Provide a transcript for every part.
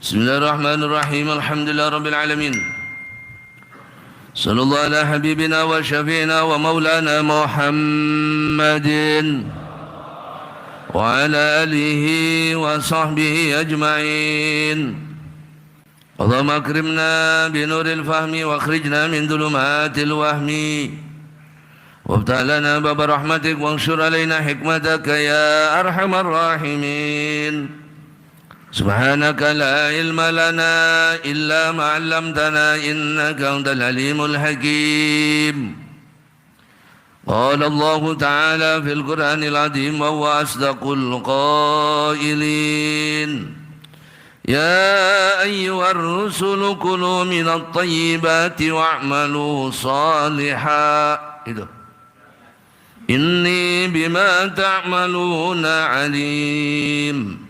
Bismillahirrahmanirrahim. Alhamdulillah rabbil alamin. Sallallahu ala habibina wa syafi'ina wa maulana Muhammadin wa ala alihi wa sahbihi ajma'in. Allahumma akrimna binuril fahmi wa akhrijna min dhulumatil wahmi waftah lana baba rahmatik wa anshur alaina hikmataka ya arhamar rahimin. Subhanaka la ilma lana illa ma 'allamtana innaka antal alimul hakim. Qala Allah ta'ala fil Qur'anil 'azim wa huwa asdaqul qailin. Ya ayyuhar rusulu kulu minat thayyibati wa'malu salihan. Itu. Inni bima ta'maluna 'alim.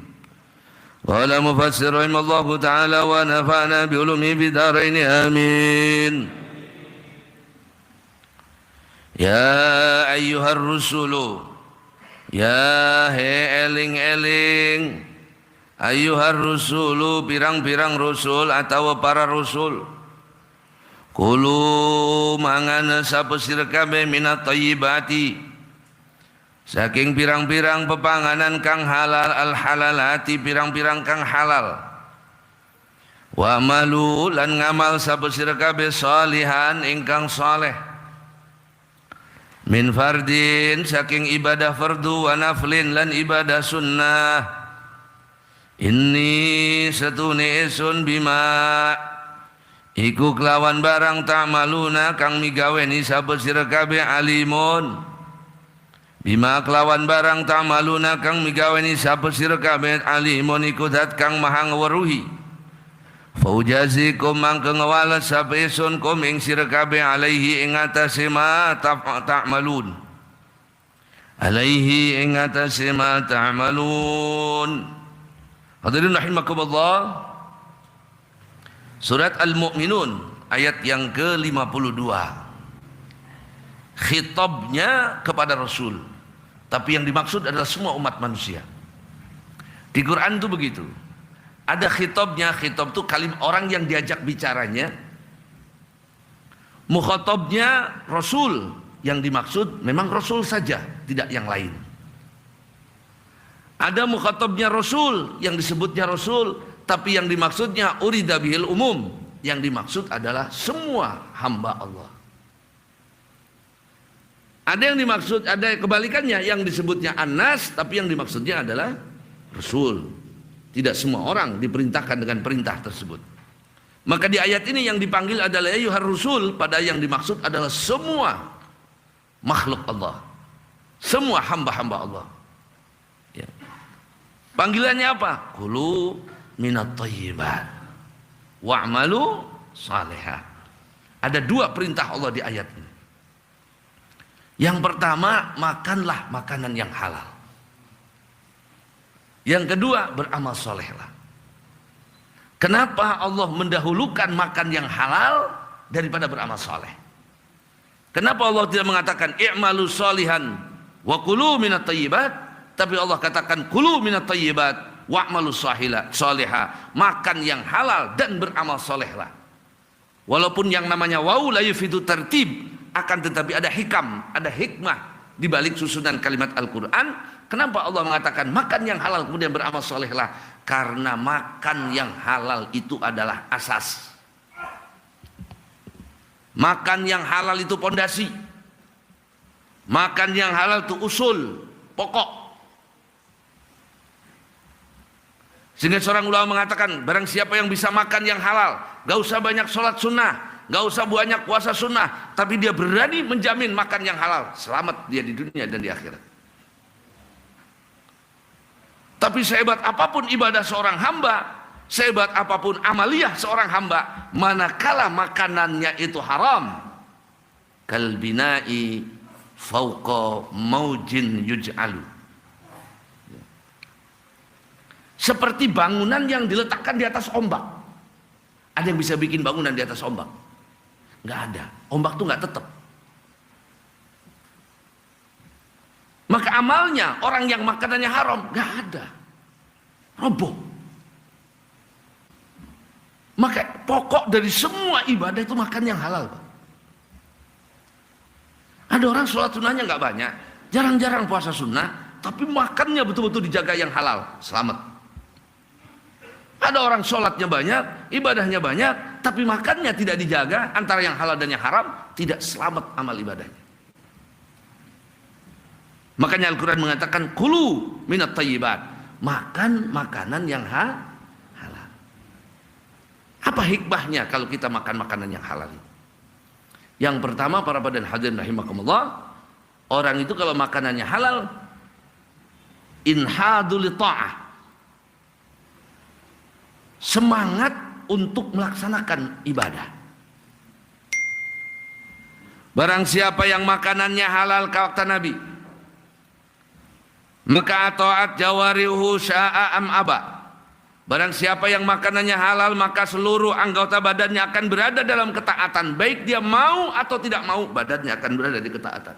Qala mufassir rahimallahu ta'ala wa nafa'na bi ulumi fid dharain amin. Ya ayyuhar rusulu, ya he eling-eling, ayyuhar rusulu, pirang-pirang rasul atau para rasul. Kulu mangan sapa sira kabeh minat thayyibati, saking pirang-pirang pepanganan kang halal, al halalati pirang-pirang kang halal. Wa malu lan ngamal sapa sira kabeh salihan ingkang saleh, min fardin saking ibadah fardu wa naflin lan ibadah sunnah. Inni satune sun bima iku kelawan barang ta'maluna kang migaweni sapa sira kabeh alimun. Bima kelawan barang ta'maluna kang migaweni sapa sira kabeh alimun iku zat kang maha ngweruhi. Faujazikum mangke ngawales sapa sun kum ing sira kabeh alaihi ing atase ma ta'malun. Alaihi ing atase ma ta'malun. Hadirin rahimakumullah. Surat Al-Mu'minun ayat yang ke-52. Khitabnya kepada Rasul, tapi yang dimaksud adalah semua umat manusia. Di Quran itu begitu. Ada khitabnya, khitab itu orang yang diajak bicaranya. Mukhatabnya Rasul, yang dimaksud memang Rasul saja, tidak yang lain. Ada mukhatabnya Rasul, yang disebutnya Rasul, tapi yang dimaksudnya urida bihil umum, yang dimaksud adalah semua hamba Allah. Ada yang dimaksud, ada kebalikannya, yang disebutnya An-Nas, tapi yang dimaksudnya adalah Rasul. Tidak semua orang diperintahkan dengan perintah tersebut. Maka di ayat ini yang dipanggil adalah ayyuhar rusul, pada yang dimaksud adalah semua makhluk Allah, semua hamba-hamba Allah. Ya. Panggilannya apa? Kulu minat thayyibat wa'malu salihah. Ada dua perintah Allah di ayat ini. Yang pertama, makanlah makanan yang halal. Yang kedua, beramal solehlah. Kenapa Allah mendahulukan makan yang halal daripada beramal soleh? Kenapa Allah tidak mengatakan i'malu solihan wa kulu minat thayyibat, tapi Allah katakan kulu minat thayyibat wa'malu salihah, makan yang halal dan beramal solehlah. Walaupun yang namanya waw la yufidu tertib, akan tetapi ada hikam, ada hikmah di balik susunan kalimat Al-Quran. Kenapa Allah mengatakan makan yang halal kemudian beramal solehlah? Karena makan yang halal itu adalah asas. Makan yang halal itu pondasi. Makan yang halal itu usul, pokok. Sehingga seorang ulama mengatakan, barang siapa yang bisa makan yang halal, gak usah banyak sholat sunnah, gak usah banyak puasa sunnah, tapi dia berani menjamin makan yang halal, selamat dia di dunia dan di akhirat. Tapi sehebat apapun ibadah seorang hamba, sehebat apapun amaliyah seorang hamba, manakala makanannya itu haram, kalbinai fauqa maujin yuj'alu, seperti bangunan yang diletakkan di atas ombak. Ada yang bisa bikin bangunan di atas ombak? Nggak ada. Ombak tuh nggak tetap. Maka amalnya orang yang makanannya haram nggak ada, roboh. Maka pokok dari semua ibadah itu makan yang halal, Pak. Ada orang sholat sunnahnya nggak banyak, jarang-jarang puasa sunnah, tapi makannya betul-betul dijaga yang halal, selamat. Ada orang sholatnya banyak, ibadahnya banyak, tapi makannya tidak dijaga, antara yang halal dan yang haram, tidak selamat amal ibadahnya. Makanya Al-Quran mengatakan, kulu minat thayyibat, makan makanan yang halal. Apa hikmahnya kalau kita makan makanan yang halal? Yang pertama, para hadirin hadirin rahimakumullah, orang itu kalau makanannya halal, inhadul ta'ah, semangat untuk melaksanakan ibadah. Barang siapa yang makanannya halal, kata Nabi, maka ta'at jawarihu sya'a am aba. Barang siapa yang makanannya halal, maka seluruh anggota badannya akan berada dalam ketaatan. Baik dia mau atau tidak mau, badannya akan berada di ketaatan.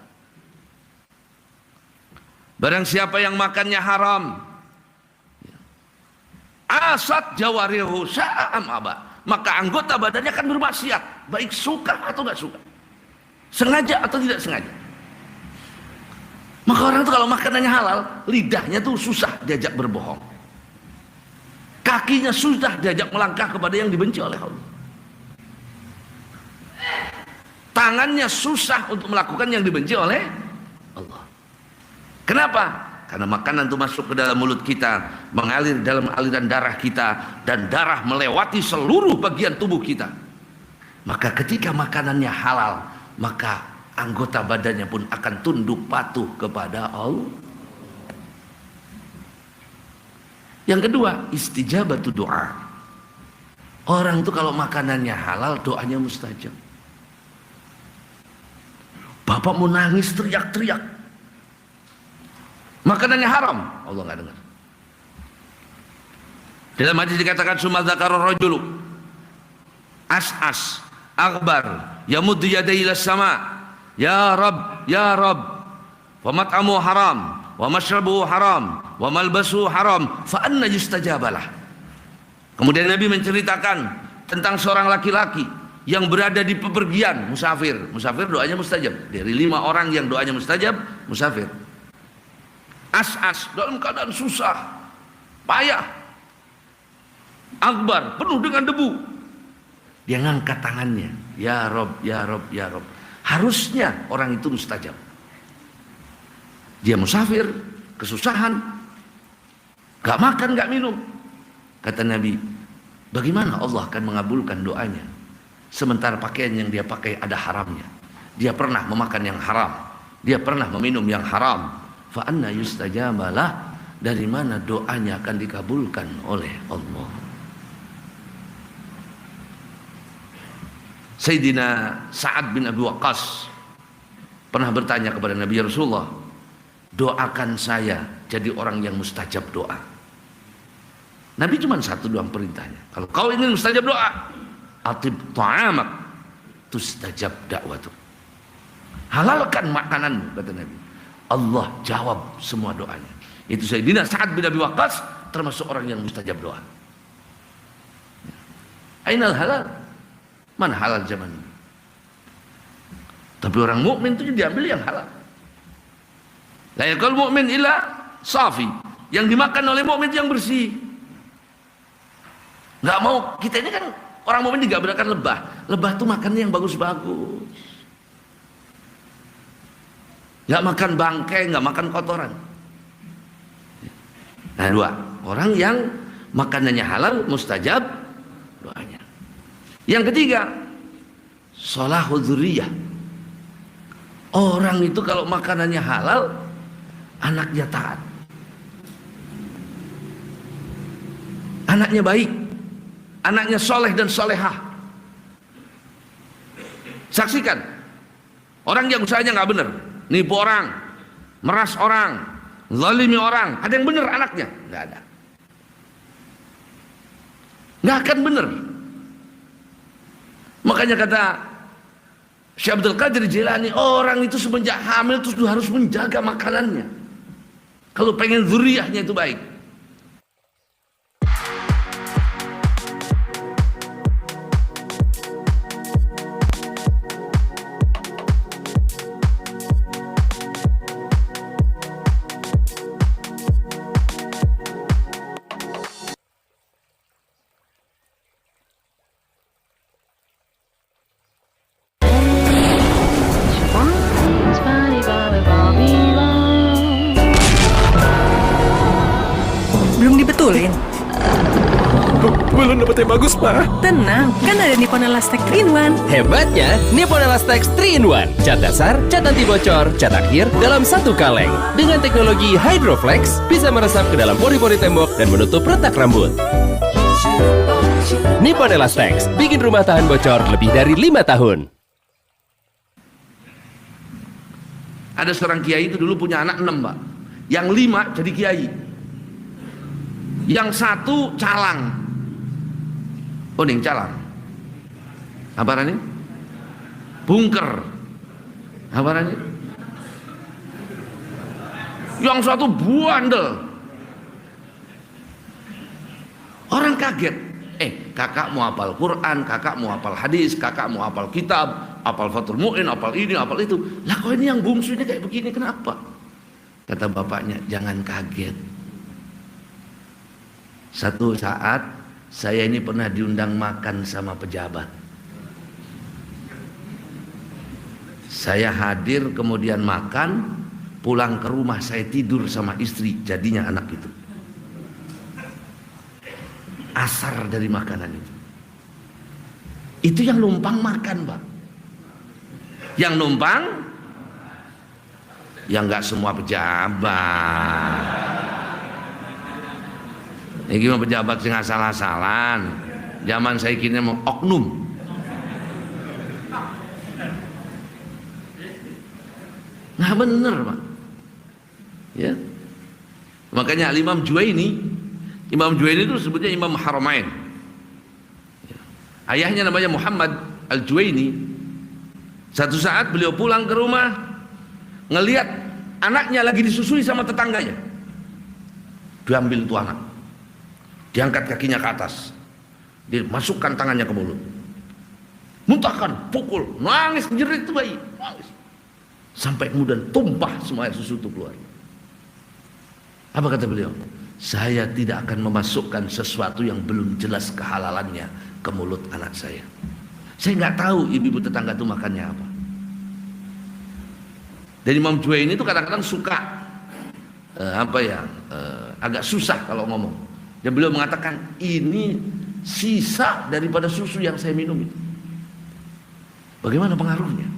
Barang siapa yang makannya haram, asat jawarihu sya'am aba, maka anggota badannya akan bermaksiat, baik suka atau tidak suka, sengaja atau tidak sengaja. Maka orang itu kalau makanannya halal, lidahnya tuh susah diajak berbohong, kakinya susah diajak melangkah kepada yang dibenci oleh Allah, tangannya susah untuk melakukan yang dibenci oleh Allah. Kenapa? Karena makanan itu masuk ke dalam mulut kita, mengalir dalam aliran darah kita, dan darah melewati seluruh bagian tubuh kita. Maka ketika makanannya halal, maka anggota badannya pun akan tunduk patuh kepada Allah. Yang kedua, istijabatu doa. Orang itu kalau makanannya halal, doanya mustajab. Bapak mau nangis teriak-teriak, makanannya haram, Allah nggak dengar. Dalam hadis dikatakan, summa dzakara rajulu as'as akbar yamuddu yadayhi ila sama, ya rab ya rab, wa mat'amu haram wa mashrabuhu haram wa malbasuhu haram, fa anna yustajabalah. Kemudian Nabi menceritakan tentang seorang laki-laki yang berada di pepergian, musafir. Musafir doanya mustajab. Dari 5 orang yang doanya mustajab, musafir. As-as, dalam keadaan susah, payah, akbar, penuh dengan debu. Dia ngangkat tangannya, ya Rob, ya Rob, ya Rob. Harusnya orang itu mustajab. Dia musafir, kesusahan, gak makan, gak minum. Kata Nabi, bagaimana Allah akan mengabulkan doanya sementara pakaian yang dia pakai ada haramnya? Dia pernah memakan yang haram, dia pernah meminum yang haram. Fa anna yustajabalah, dari mana doanya akan dikabulkan oleh Allah? Sayyidina Sa'ad bin Abi Waqqas pernah bertanya kepada Nabi, ya Rasulullah, doakan saya jadi orang yang mustajab doa. Nabi cuma satu doang perintahnya, kalau kau ingin mustajab doa, atib ta'amak tustajab da'watuk, halalkan makananmu, kata Nabi, Allah jawab semua doanya. Itu Sayyidina Sa'ad bin Abi Waqqas termasuk orang yang mustajab doa. Ainal halal? Mana halal zaman ini? Tapi orang mukmin itu diambil yang halal. La yakul mu'min illa safi. Yang dimakan oleh mukmin yang bersih. Nggak mau, kita ini kan orang mukmin digambarkan lebah. Lebah tuh makannya yang bagus-bagus. Nggak makan bangkai, nggak makan kotoran. Nah, 2, orang yang makanannya halal, mustajab doanya. Yang ketiga, sholahul dzurriyyah. Orang itu kalau makanannya halal, anaknya taat, anaknya baik, anaknya soleh dan solehah. Saksikan orang yang usahanya nggak benar, nipu orang, meras orang, zalimi orang, ada yang benar anaknya? Nggak ada, nggak akan benar. Makanya kata Syekh Abdul Qadir Jilani, orang itu semenjak hamil terus harus menjaga makanannya kalau pengen zuriyahnya itu baik. Belum dapet yang bagus, Pak. Tenang, kan ada Nippon Elastic 3-in-1. Hebatnya, Nippon Elastex 3-in-1. Cat dasar, cat anti bocor, cat akhir dalam satu kaleng. Dengan teknologi Hydroflex, bisa meresap ke dalam pori-pori tembok dan menutup retak rambut. Nippon Elastex, bikin rumah tahan bocor lebih dari 5 tahun. Ada seorang kiai itu dulu punya anak 6, Pak. Yang 5 jadi kiai. Yang 1 calang. Oh, ning calang. Apa namanya? Bunker. Apa namanya? Yang 1 buandel. Orang kaget. Kakak mau hafal Quran, kakak mau hafal hadis, kakak mau hafal kitab, hafal Fathul Mu'in, hafal ini, hafal itu. Lah kok ini yang bungsu ini kayak begini, kenapa? Kata bapaknya, jangan kaget. Satu saat saya ini pernah diundang makan sama pejabat. Saya hadir kemudian makan, pulang ke rumah saya tidur sama istri, jadinya anak itu. Asar dari makanan itu. Itu yang numpang makan, Pak. Yang numpang, yang nggak semua pejabat. Ini gimana pejabat sing asal-asalan. Zaman saya kini mau oknum. Nah bener, Pak. Ya. Makanya Imam Juwaini itu sebutnya Imam Haramain. Ayahnya namanya Muhammad Al-Juwaini. Satu saat beliau pulang ke rumah, ngelihat anaknya lagi disusui sama tetangganya. Diambil tuh anak, diangkat kakinya ke atas, dimasukkan tangannya ke mulut, muntahkan, pukul, nangis, jerit itu bayi, nangis. Sampai kemudian tumpah semua air susu itu keluar. Apa kata beliau? Saya tidak akan memasukkan sesuatu yang belum jelas kehalalannya ke mulut anak saya. Saya nggak tahu ibu-ibu tetangga itu makannya apa. Dan Imam Juwaini itu kadang-kadang suka agak susah kalau ngomong. Dan beliau mengatakan ini sisa daripada susu yang saya minum itu. Bagaimana pengaruhnya?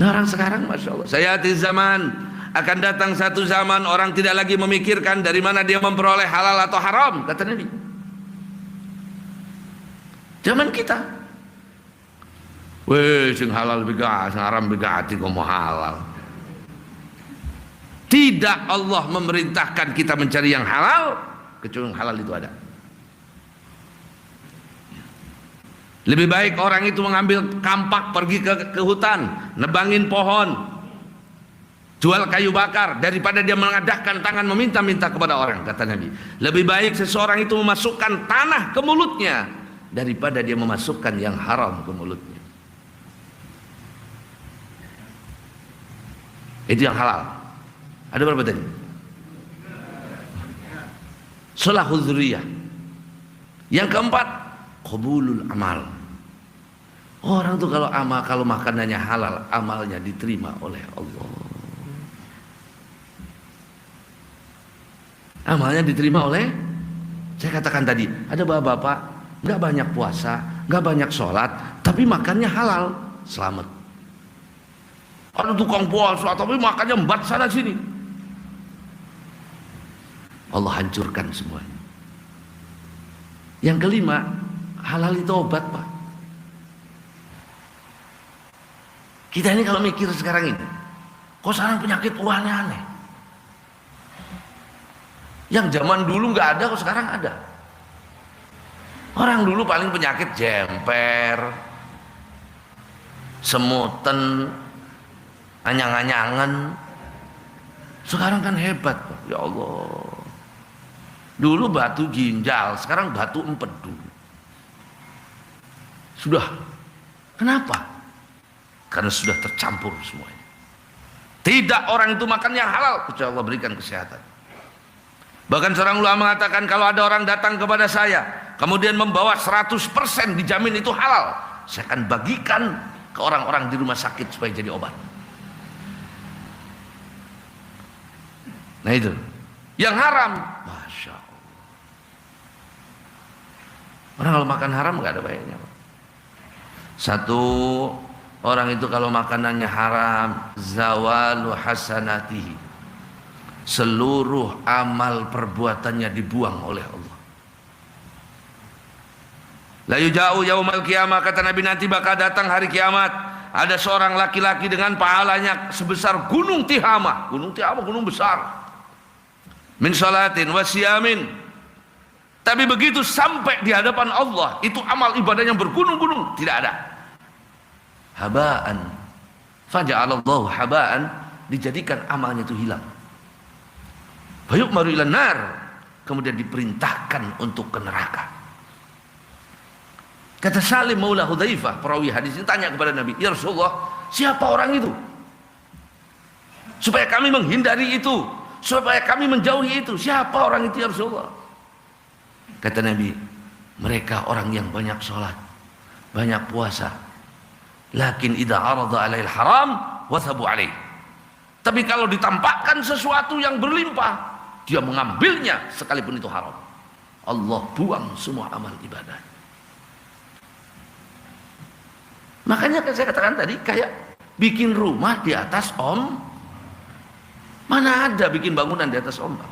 Nah orang sekarang Masya Allah, saya hati zaman akan datang satu zaman orang tidak lagi memikirkan dari mana dia memperoleh halal atau haram, kata Nabi. Zaman kita, weh sing halal biga, sing haram biga ati kok mau halal. Tidak, Allah memerintahkan kita mencari yang halal kecuali yang halal itu ada. Lebih baik orang itu mengambil kampak pergi ke hutan, nebangin pohon, jual kayu bakar daripada dia mengadahkan tangan meminta-minta kepada orang, kata Nabi. Lebih baik seseorang itu memasukkan tanah ke mulutnya daripada dia memasukkan yang haram ke mulutnya. Itu yang halal. Ada berapa tadi? Salahul dzurriyyah. Yang keempat, qabulul amal. Orang tuh kalau makanannya halal, amalnya diterima oleh Allah. Amalnya diterima oleh, saya katakan tadi, ada bapak-bapak nggak banyak puasa, nggak banyak sholat, tapi makannya halal, selamat. Ada tukang puasa tapi makannya embat sana sini, Allah hancurkan semuanya. Yang kelima, halal itu obat, Pak. Kita ini kalau mikir sekarang ini, kok sekarang penyakit aneh-aneh. Yang zaman dulu nggak ada, kok sekarang ada. Orang dulu paling penyakit jemper, semutan, anyang-anyangan. Sekarang kan hebat, Pak. Ya Allah. Dulu batu ginjal, sekarang batu empedu. Sudah. Kenapa? Karena sudah tercampur semuanya. Tidak orang itu makan yang halal kecuali Allah berikan kesehatan. Bahkan seorang ulama mengatakan, kalau ada orang datang kepada saya kemudian membawa 100% dijamin itu halal, saya akan bagikan ke orang-orang di rumah sakit supaya jadi obat. Nah itu. Yang haram, Masya Allah. Orang kalau makan haram nggak ada baiknya. Satu, orang itu kalau makanannya haram, zawalu hasanatihi, seluruh amal perbuatannya dibuang oleh Allah. La yuja'u yaumal qiyamah, kata Nabi, nanti bakal datang hari kiamat, ada seorang laki-laki dengan pahalanya sebesar gunung Tihamah. Gunung Tihamah gunung besar. Min salatin wa siyamin. Tapi begitu sampai di hadapan Allah, itu amal ibadah yang bergunung-gunung tidak ada. Habaan. Faja'alallahu habaan, dijadikan amalnya itu hilang. Fayu'maru ilan nar, kemudian diperintahkan untuk ke neraka. Kata Salim Maula Hudzaifah, perawi hadis ini, tanya kepada Nabi, ya Rasulullah, siapa orang itu? Supaya kami menghindari itu, supaya kami menjauhi itu. Siapa orang itu ya Rasulullah? Kata Nabi, mereka orang yang banyak sholat, banyak puasa. Lakin idza arada alail haram wathabu alaih. Tapi kalau ditampakkan sesuatu yang berlimpah, dia mengambilnya sekalipun itu haram. Allah buang semua amal ibadah. Makanya saya katakan tadi, kayak bikin rumah di atas mana ada bikin bangunan di atas ombak.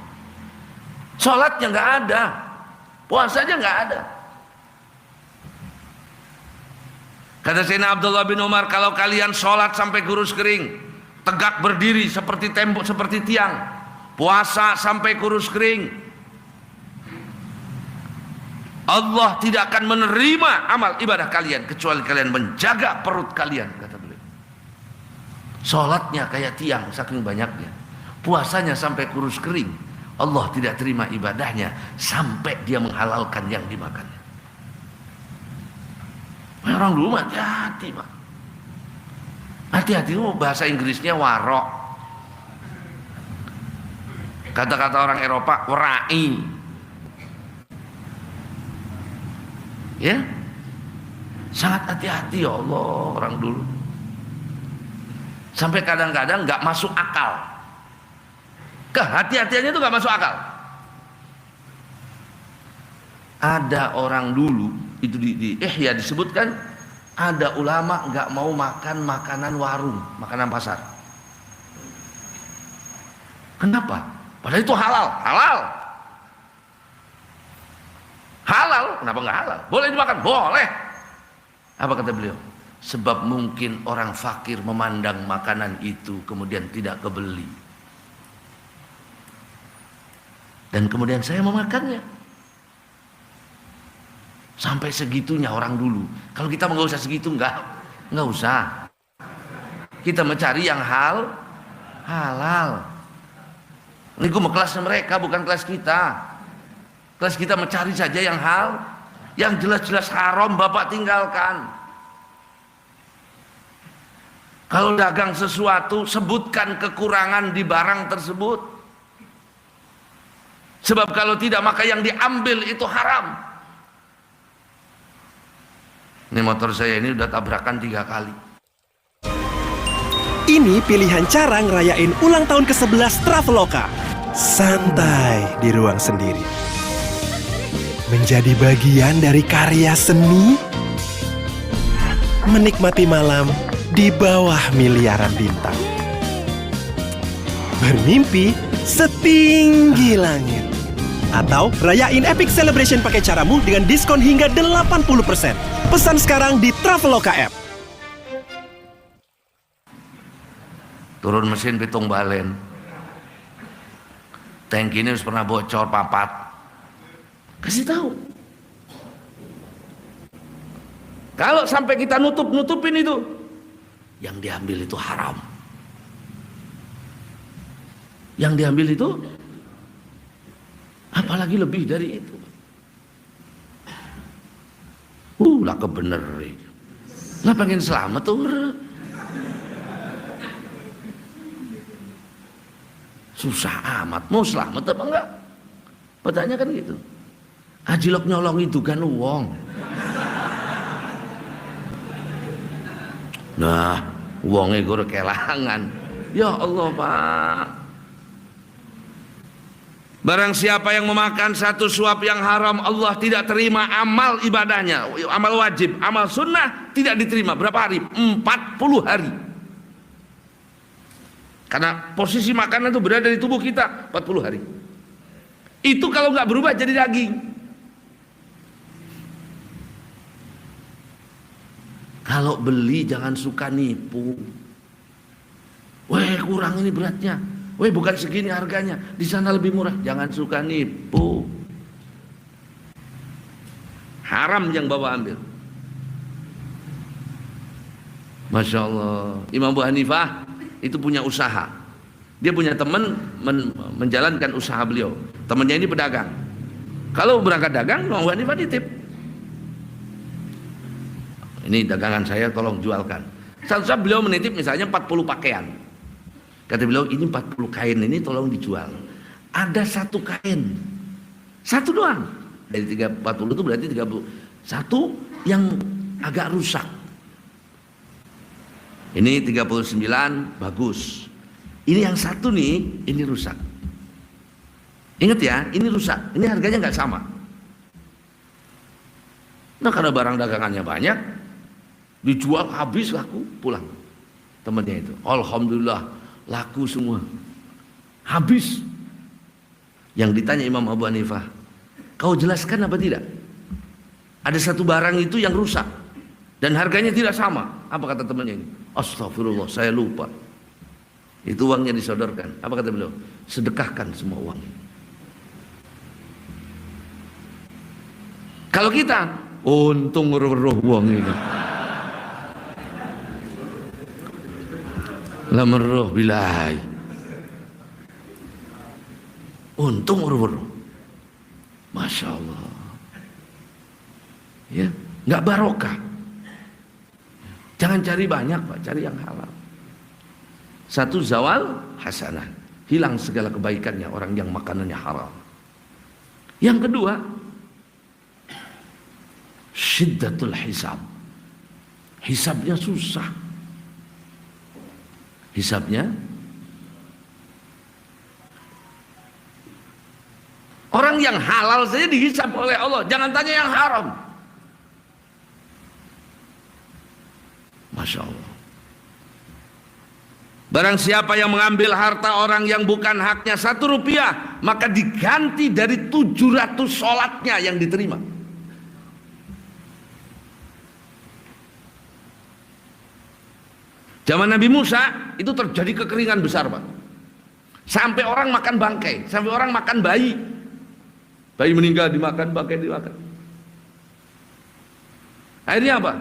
Sholatnya nggak ada, puasanya nggak ada. Kata Sayyidina Abdullah bin Umar, kalau kalian sholat sampai kurus kering, tegak berdiri seperti tembok, seperti tiang, puasa sampai kurus kering, Allah tidak akan menerima amal ibadah kalian kecuali kalian menjaga perut kalian, kata beliau. Sholatnya kayak tiang saking banyaknya, puasanya sampai kurus kering, Allah tidak terima ibadahnya sampai dia menghalalkan yang dimakannya. Orang dulu hati-hati, Pak. Hati-hati itu bahasa Inggrisnya warok. Kata-kata orang Eropa warai. Ya, sangat hati-hati ya Allah orang dulu. Sampai kadang-kadang nggak masuk akal. Kehati-hatiannya itu nggak masuk akal. Ada orang dulu itu di Ihya disebutkan, ada ulama nggak mau makan makanan warung, makanan pasar. Kenapa? Padahal itu halal, halal, kenapa nggak halal? Boleh dimakan, boleh. Apa kata beliau? Sebab mungkin orang fakir memandang makanan itu kemudian tidak kebeli, dan kemudian saya memakannya. Sampai segitunya orang dulu. Kalau kita nggak usah segitu, nggak usah. Kita mencari yang halal. Ini gue mau kelasnya mereka, bukan kelas kita. Kelas kita mencari saja yang yang jelas-jelas haram, Bapak tinggalkan. Kalau dagang sesuatu, sebutkan kekurangan di barang tersebut. Sebab kalau tidak, maka yang diambil itu haram. Ini motor saya ini udah tabrakan 3 kali. Ini pilihan cara ngerayain ulang tahun ke-11 Traveloka. Santai di ruang sendiri. Menjadi bagian dari karya seni. Menikmati malam di bawah miliaran bintang. Bermimpi setinggi langit. Atau rayain Epic Celebration pakai caramu dengan diskon hingga 80%. Pesan sekarang di Traveloka App. Turun mesin pitung balen. Tank ini harus pernah bocor papat. Kasih tahu. Kalau sampai kita nutupin itu, yang diambil itu haram. Yang diambil itu apalagi lebih dari itu. Lah kebener. Lah pengen selamat tuh. Susah amat, mau selamat apa enggak? Pertanyaan kan gitu. Ajilok nyolong itu kan uang. Nah, uangnya gue kelangan. Ya Allah Pak. Barang siapa yang memakan satu suap yang haram, Allah tidak terima amal ibadahnya, amal wajib, amal sunnah tidak diterima. Berapa hari? 40 hari. Karena posisi makanan itu berada di tubuh kita 40 hari. Itu kalau nggak berubah jadi daging. Kalau beli jangan suka nipu. Weh, kurang ini beratnya. Weh, bukan segini harganya, di sana lebih murah. Jangan suka nipu. Haram yang bawa ambil. Masya Allah. Imam Abu Hanifah itu punya usaha. Dia punya teman menjalankan usaha beliau. Temannya ini pedagang. Kalau berangkat dagang, Imam Abu Hanifah nitip. Ini dagangan saya, tolong jualkan. Satu saat beliau menitip misalnya 40 pakaian. Kata beliau, ini 40 kain ini tolong dijual. Ada satu kain, satu doang. Dari 40 itu berarti 30. Satu yang agak rusak. Ini 39 bagus. Ini yang satu nih, ini rusak. Ingat ya, ini rusak. Ini harganya nggak sama. Nah, karena barang dagangannya banyak, dijual habis, laku, pulang. Temannya itu, alhamdulillah laku semua, habis. Yang ditanya Imam Abu Hanifah, kau jelaskan apa tidak? Ada satu barang itu yang rusak dan harganya tidak sama. Apa kata temannya ini? Astagfirullah, saya lupa. Itu uangnya disodorkan. Apa kata beliau? Sedekahkan semua uang. Kalau kita, untung roh uang ini. Lamarroh bilai. Untung urut-urut. Masya Allah. Ya, nggak barokah. Jangan cari banyak, Pak, cari yang halal. Satu, zawal hasanah, hilang segala kebaikannya orang yang makanannya haram. Yang kedua, syiddatul hisab. Hisabnya susah. Hisabnya orang yang halal saja dihisab oleh Allah, jangan tanya yang haram. Masya Allah. Barang siapa yang mengambil harta orang yang bukan haknya 1 rupiah, maka diganti dari 700 sholatnya yang diterima. Zaman Nabi Musa itu terjadi kekeringan besar, Pak. Sampai orang makan bangkai, sampai orang makan bayi. Bayi meninggal dimakan, bangkai dimakan. Akhirnya apa?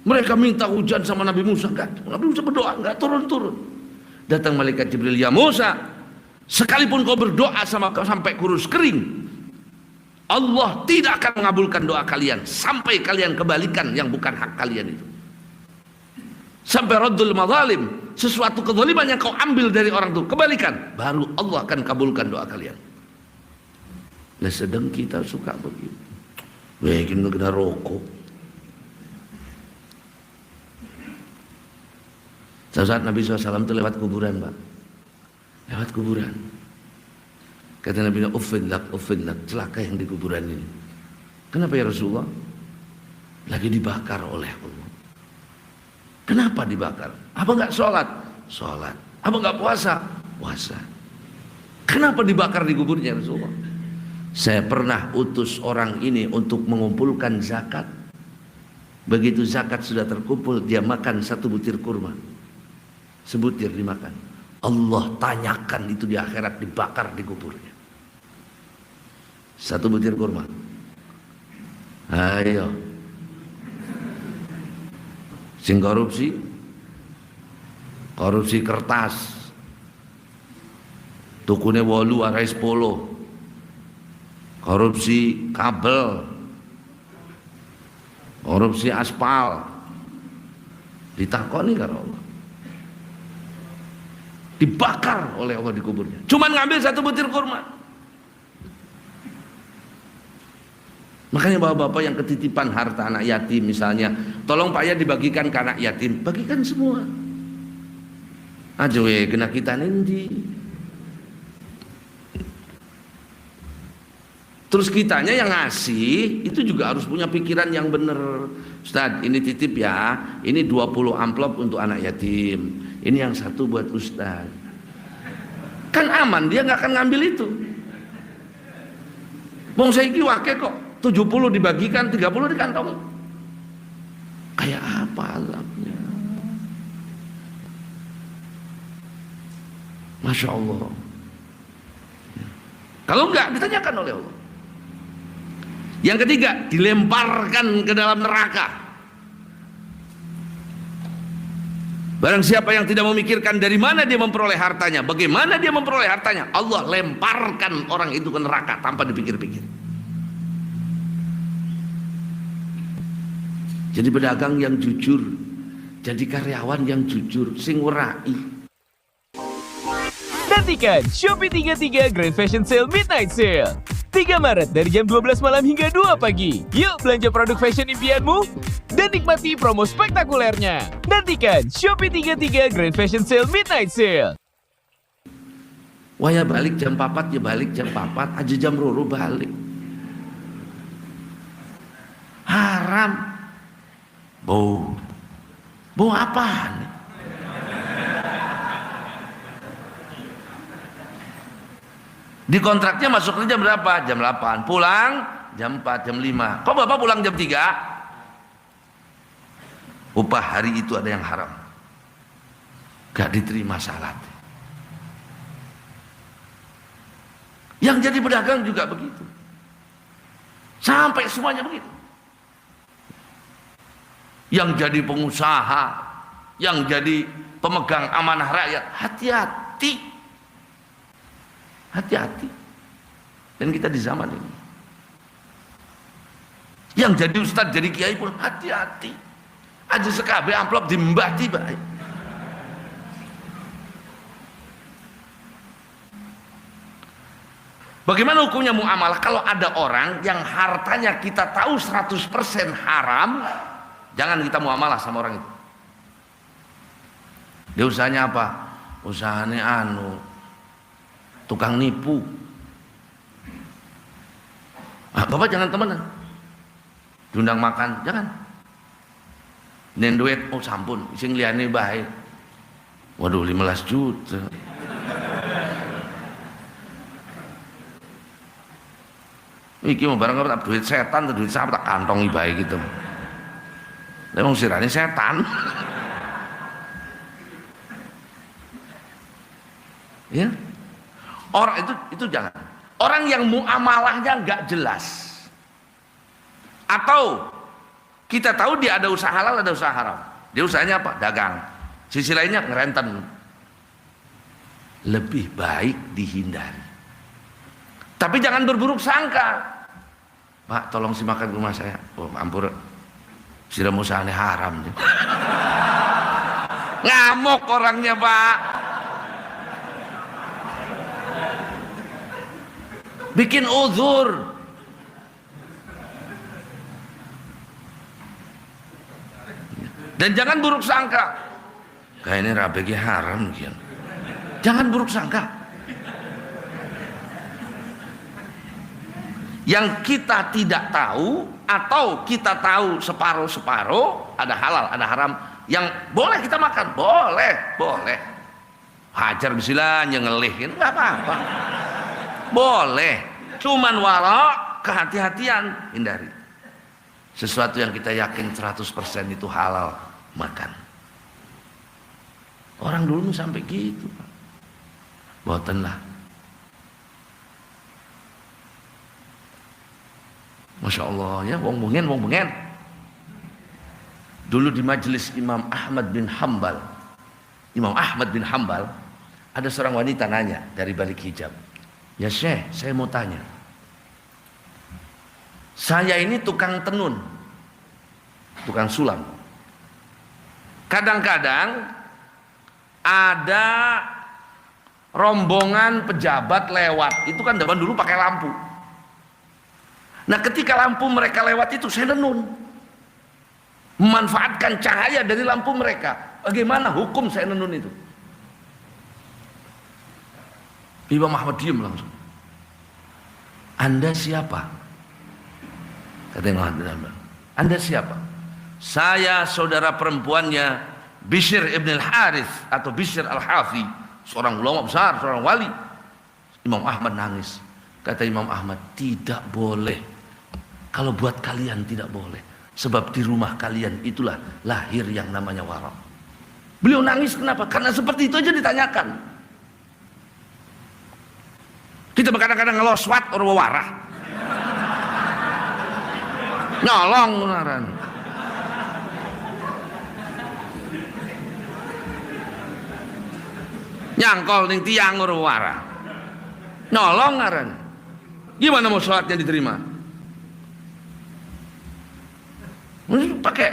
Mereka minta hujan sama Nabi Musa, enggak. Nabi Musa berdoa, enggak turun-turun. Datang malaikat Jibril, ya Musa, sekalipun kau berdoa sampai kurus kering, Allah tidak akan mengabulkan doa kalian sampai kalian kembalikan yang bukan hak kalian itu. Sampai raddul mazalim, sesuatu kezaliman yang kau ambil dari orang itu kembalikan, baru Allah akan kabulkan doa kalian. Lah sedang kita suka begitu. Bikin kena rokok. Saat Nabi SAW itu lewat kuburan, Pak. Lewat kuburan. Kata Nabi, uffin lak, celaka yang di kuburan ini. Kenapa ya Rasulullah? Lagi dibakar oleh Allah. Kenapa dibakar? Apa enggak sholat? Sholat. Apa enggak puasa? Puasa. Kenapa dibakar di kuburnya Rasulullah? Saya pernah utus orang ini untuk mengumpulkan zakat. Begitu zakat sudah terkumpul, dia makan 1 butir kurma. Sebutir dimakan. Allah tanyakan itu di akhirat, dibakar di kuburnya. 1 butir kurma. Ayo. Sing korupsi kertas, tukune 8 arai 10, korupsi kabel, korupsi aspal, ditakoni karo Allah, dibakar oleh Allah di kuburnya. Cuman ngambil 1 butir kurma. Makanya bapak-bapak yang ketitipan harta anak yatim misalnya, tolong Pak ya dibagikan ke anak yatim, bagikan semua. Aja we kena kita nendi. Terus kitanya yang ngasih itu juga harus punya pikiran yang benar. Ustadz, ini titip ya, ini 20 amplop untuk anak yatim, ini yang satu buat Ustadz. Kan aman, dia nggak akan ngambil itu. Wong saiki wake kok 70 dibagikan, 30 di kantong. Kayak apa azabnya? Masya Allah. Kalau enggak, ditanyakan oleh Allah. Yang ketiga, dilemparkan ke dalam neraka. Barang siapa yang tidak memikirkan dari mana dia memperoleh hartanya, bagaimana dia memperoleh hartanya, Allah lemparkan orang itu ke neraka tanpa dipikir-pikir. Jadi pedagang yang jujur, jadi karyawan yang jujur, sing werai. Nantikan Shopee 33 Grand Fashion Sale Midnight Sale 3 Maret dari jam 12 malam hingga 2 pagi. Yuk belanja produk fashion impianmu dan nikmati promo spektakulernya. Nantikan Shopee 33 Grand Fashion Sale Midnight Sale. Wah ya balik jam 4, ya balik jam 4, aja jam roro balik. Haram. Bau apaan? Di kontraknya masuk kerja jam berapa? Jam 8. Pulang jam 4, jam 5. Kok Bapak pulang jam 3? Upah hari itu ada yang haram. Gak diterima salat. Yang jadi pedagang juga begitu. Sampai semuanya begitu. Yang jadi pengusaha, yang jadi pemegang amanah rakyat, hati-hati. Hati-hati. Dan kita di zaman ini. Yang jadi ustadz, jadi kiai pun hati-hati. Aja sekabe amplop dimbah tiba. Bagaimana hukumnya muamalah? Kalau ada orang yang hartanya kita tahu 100% haram, jangan kita muamalah sama orang itu. Dia usahanya apa? Usahanya tukang nipu. Bapak jangan temenan. Diundang makan, jangan. Nen duit, sampun, sing liyane bae. Waduh, 15 juta. Iki mau barang apa duit setan, duit siapa tak kantongi bae gitu. Memang sirane setan. Ya. Orang itu jangan. Orang yang muamalahnya nggak jelas, atau kita tahu dia ada usaha halal, ada usaha haram. Dia usahanya apa? Dagang. Sisi lainnya ngerenten. Lebih baik dihindari. Tapi jangan berburuk sangka. Pak, tolong simakan ke rumah saya. Oh, ampun. Siram usahanya haram. Ngamuk orangnya, Pak. Bikin uzur. Dan jangan buruk sangka. Kayaknya rabegi haram gitu. Jangan buruk sangka. Yang kita tidak tahu atau kita tahu separuh-separuh, ada halal, ada haram, yang boleh kita makan, boleh. Hajar bismillah nyengelihin, nggak apa-apa. Boleh, cuman warok kehati-hatian, hindari. Sesuatu yang kita yakin 100% itu halal, makan. Orang dulu sampai gitu, Pak. Botenlah. Masya Allah ya, wong bengen. Dulu di majelis Imam Ahmad bin Hambal, ada seorang wanita nanya dari balik hijab. Ya Syekh, saya mau tanya. Saya ini tukang tenun, tukang sulam. Kadang-kadang ada rombongan pejabat lewat, itu kan zaman dulu pakai lampu. Nah ketika lampu mereka lewat itu saya nenun, memanfaatkan cahaya dari lampu mereka. Bagaimana hukum saya nenun itu? Imam Ahmad diam langsung. Anda siapa? Kata Imam Haddad, Anda siapa? Saya saudara perempuannya Bishr ibn al-Harith atau Bishr al-Hafi, seorang ulama besar, seorang wali. Imam Ahmad nangis. Kata Imam Ahmad, tidak boleh. Kalau buat kalian tidak boleh. Sebab di rumah kalian itulah lahir yang namanya wara. Beliau nangis kenapa? Karena seperti itu aja ditanyakan. Kita kadang-kadang ngeloswat orang warah. Nyolong ngaran. Nyangkol ning tiang orang warah. Nyolong ngaran. Gimana mau sholatnya diterima? Pakai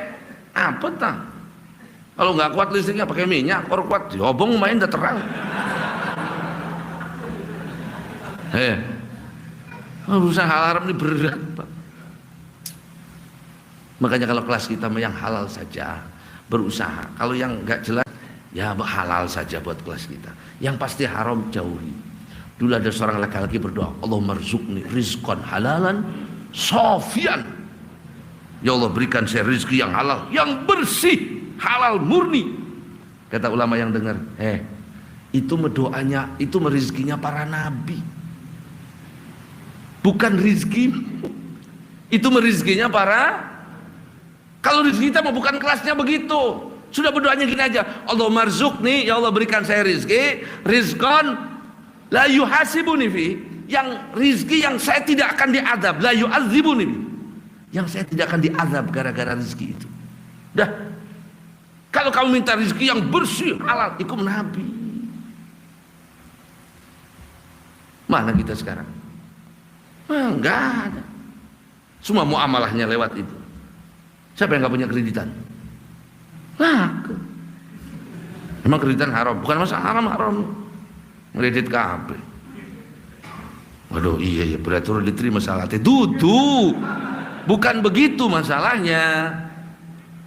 apa tah? Kalau nggak kuat listriknya pakai minyak, kalau kuat diobong main udah terang. Urusan hal haram ini berat, Pak. Makanya kalau kelas kita yang halal saja, berusaha. Kalau yang nggak jelas, ya halal saja buat kelas kita. Yang pasti haram jauhi. Dulu ada seorang laki-laki berdoa, Allahumma rzuqni rizqan halalan sofian. Ya Allah, berikan saya rezeki yang halal, yang bersih, halal murni. Kata ulama yang dengar, itu doanya, itu rezekinya para nabi. Bukan rezeki. Itu rezekinya para. Kalau rezeki kita mau bukan kelasnya begitu. Sudah berdoanya gini aja, Allahumma rzuqni, ya Allah berikan saya rezeki, rizqan la yuhasibuni fi, yang rezeki yang saya tidak akan diazab, la yu'adzibuni fi, yang saya tidak akan diazab gara-gara rezeki itu. Dah. Kalau kamu minta rezeki yang bersih, halal, ikut Nabi. Mana kita sekarang? Enggak ada. Semua muamalahnya lewat itu. Siapa yang enggak punya kreditan? Laku. Emang kreditan haram? Bukan masalah haram. Ngredit kabeh. Waduh, iya berarti udah diterima salatnya. Dudu. Bukan begitu masalahnya.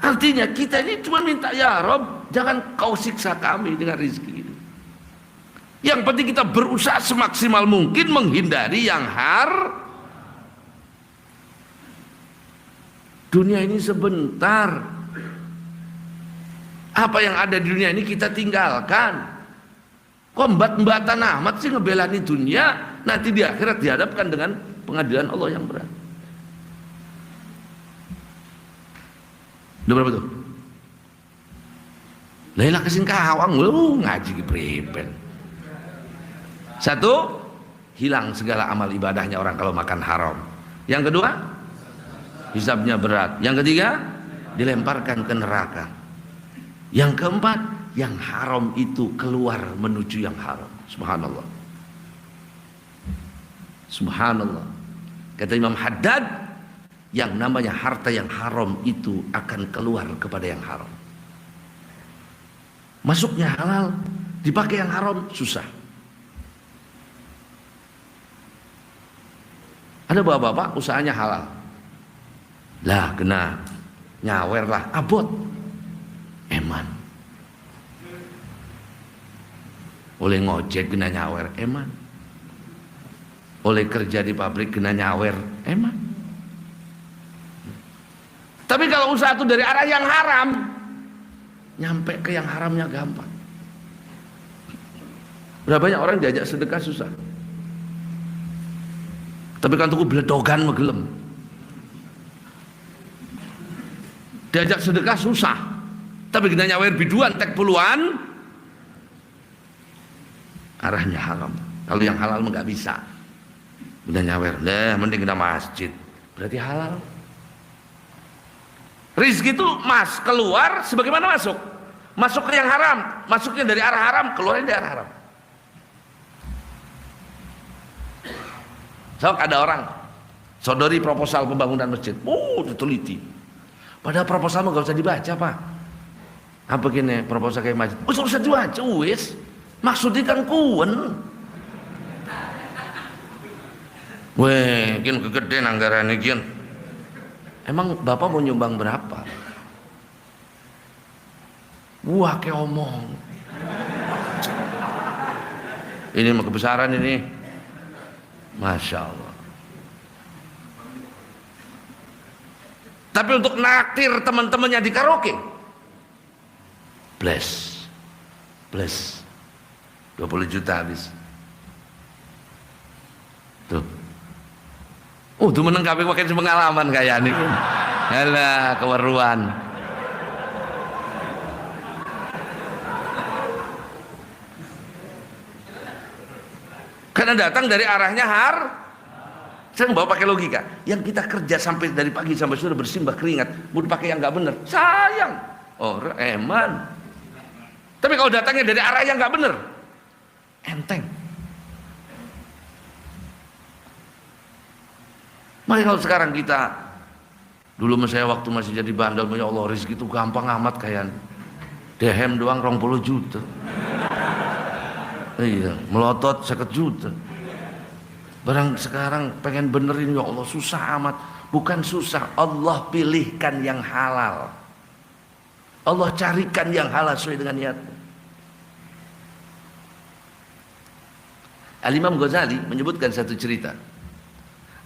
Artinya kita ini cuma minta, ya Rob, jangan kau siksa kami dengan rezeki ini. Yang penting kita berusaha semaksimal mungkin menghindari yang Dunia ini sebentar. Apa yang ada di dunia ini kita tinggalkan. Kok mbatan amat sih ngebelani dunia, nanti di akhirat dihadapkan dengan pengadilan Allah yang berat. Udah berapa tuh? Lailah kesin kawang lu ngaji priben. Satu, hilang segala amal ibadahnya orang kalau makan haram. Yang kedua, hisabnya berat. Yang ketiga, dilemparkan ke neraka. Yang keempat, yang haram itu keluar menuju yang haram. Subhanallah. Subhanallah. Kata Imam Haddad, yang namanya harta yang haram itu akan keluar kepada yang haram. Masuknya halal, dipakai yang haram susah. Ada bapak-bapak usahanya halal. Lah kena nyawer lah, abot. Eman. Oleh ngojek kena nyawer, eman. Oleh kerja di pabrik kena nyawer, eman. Tapi kalau usaha itu dari arah yang haram, nyampe ke yang haramnya gampang. Berapa banyak orang diajak sedekah susah. Tapi kan tuku bledogan megelem. Diajak sedekah susah. Tapi kena nyawer biduan tek puluhan, arahnya haram. Kalau yang halal mah nggak bisa. Kena nyawer, mending kena masjid. Berarti halal. Rizki itu keluar sebagaimana masuk. Masuk ke yang haram, masuknya dari arah haram, keluarnya dari arah haram. Sok ada orang sodori proposal pembangunan masjid, diteliti. Padahal proposal mah gak usah dibaca, Pak. Apa gini proposal kayak masjid? Usah dibaca, wis. Maksudnya kan kuen. Weh, gini kegedean anggarannya gini. Emang Bapak mau nyumbang berapa? Wah, kayak omong. Ini mah kebesaran ini. Masya Allah. Tapi untuk naktir teman-temannya di karaoke, bless 20 juta habis. Tuh. Tuh meneng kabeh pakai pengalaman kayak ini. Alah, keweruan. Karena datang dari arahnya saya bawa pakai logika. Yang kita kerja sampai dari pagi sampai sore bersimbah keringat, mau dipakai yang nggak bener, sayang. Eman. Tapi kalau datangnya dari arah yang nggak bener, enteng. Makanya kalau sekarang kita, dulu saya waktu masih jadi bandel, ya Allah, rezeki itu gampang amat kayak dehem doang 20 juta. Iya, melotot 50 juta. Barang sekarang pengen benerin, ya Allah, susah amat. Bukan susah, Allah pilihkan yang halal. Allah carikan yang halal sesuai dengan niatmu. Al-Imam Ghazali menyebutkan satu cerita.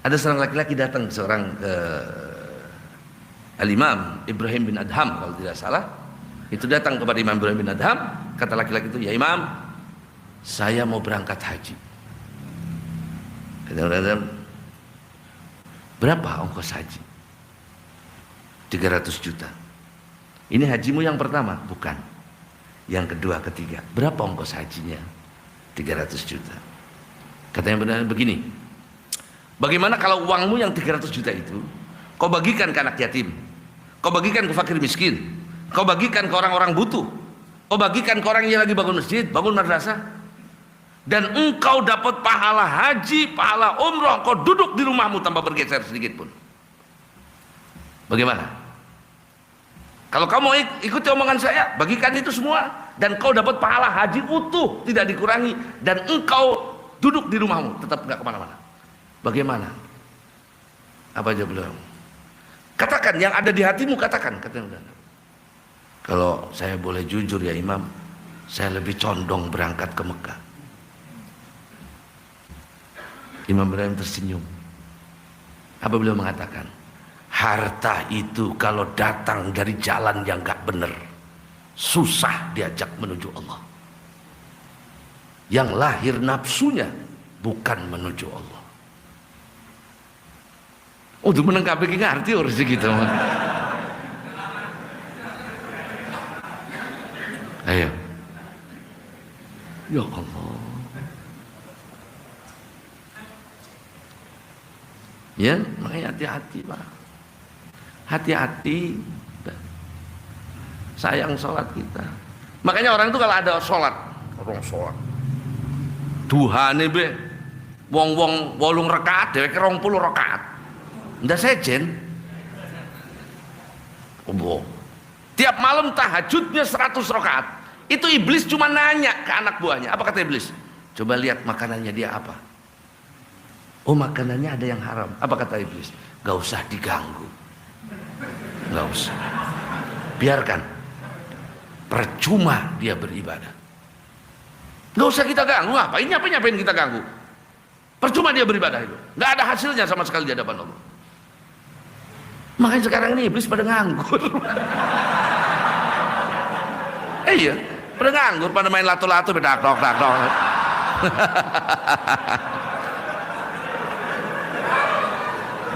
Ada seorang laki-laki datang ke Al-Imam Ibrahim bin Adham, kalau tidak salah. Itu datang kepada Imam Ibrahim bin Adham. Kata laki-laki itu, ya Imam, saya mau berangkat haji. Kata, berapa ongkos haji? 300 juta. Ini hajimu yang pertama? Bukan. Yang kedua, ketiga. Berapa ongkos hajinya? 300 juta. Katanya benar begini, bagaimana kalau uangmu yang 300 juta itu kau bagikan ke anak yatim, kau bagikan ke fakir miskin, kau bagikan ke orang-orang butuh, kau bagikan ke orang yang lagi bangun masjid, bangun madrasah, dan engkau dapat pahala haji, pahala umroh, kau duduk di rumahmu tanpa bergeser sedikit pun. Bagaimana? Kalau kamu mau ikuti omongan saya, bagikan itu semua, dan kau dapat pahala haji utuh, tidak dikurangi, dan engkau duduk di rumahmu, tetap nggak kemana-mana. Bagaimana? Apa aja beliau? Katakan yang ada di hatimu, katakan. Kalau saya boleh jujur ya Imam, saya lebih condong berangkat ke Mekah. Imam Ibrahim tersenyum. Apa beliau mengatakan? Harta itu kalau datang dari jalan yang gak benar, susah diajak menuju Allah. Yang lahir nafsunya bukan menuju Allah. Untuk menangkap ini ngerti harus gitu. Ayo. Ya Allah. Ya, makanya hati-hati Pak. Hati-hati. Sayang sholat kita. Makanya orang itu kalau ada sholat, orang sholat. Tuhane be, wong-wong 8 rakaat, dheweke 20 rakaat. Ndak sejen. Tiap malam tahajudnya 100 rakaat. Itu iblis cuma nanya ke anak buahnya. Apa kata iblis? Coba lihat makanannya dia apa. Oh, makanannya ada yang haram. Apa kata iblis? Gak usah diganggu. Gak usah. Biarkan. Percuma dia beribadah. Gak usah kita ganggu. Ngapain kita ganggu? Percuma dia beribadah itu. Gak ada hasilnya sama sekali di hadapan Allah. Makanya sekarang ini iblis pada nganggur. Iya, pada nganggur, pada main lato-lato, dak-dok.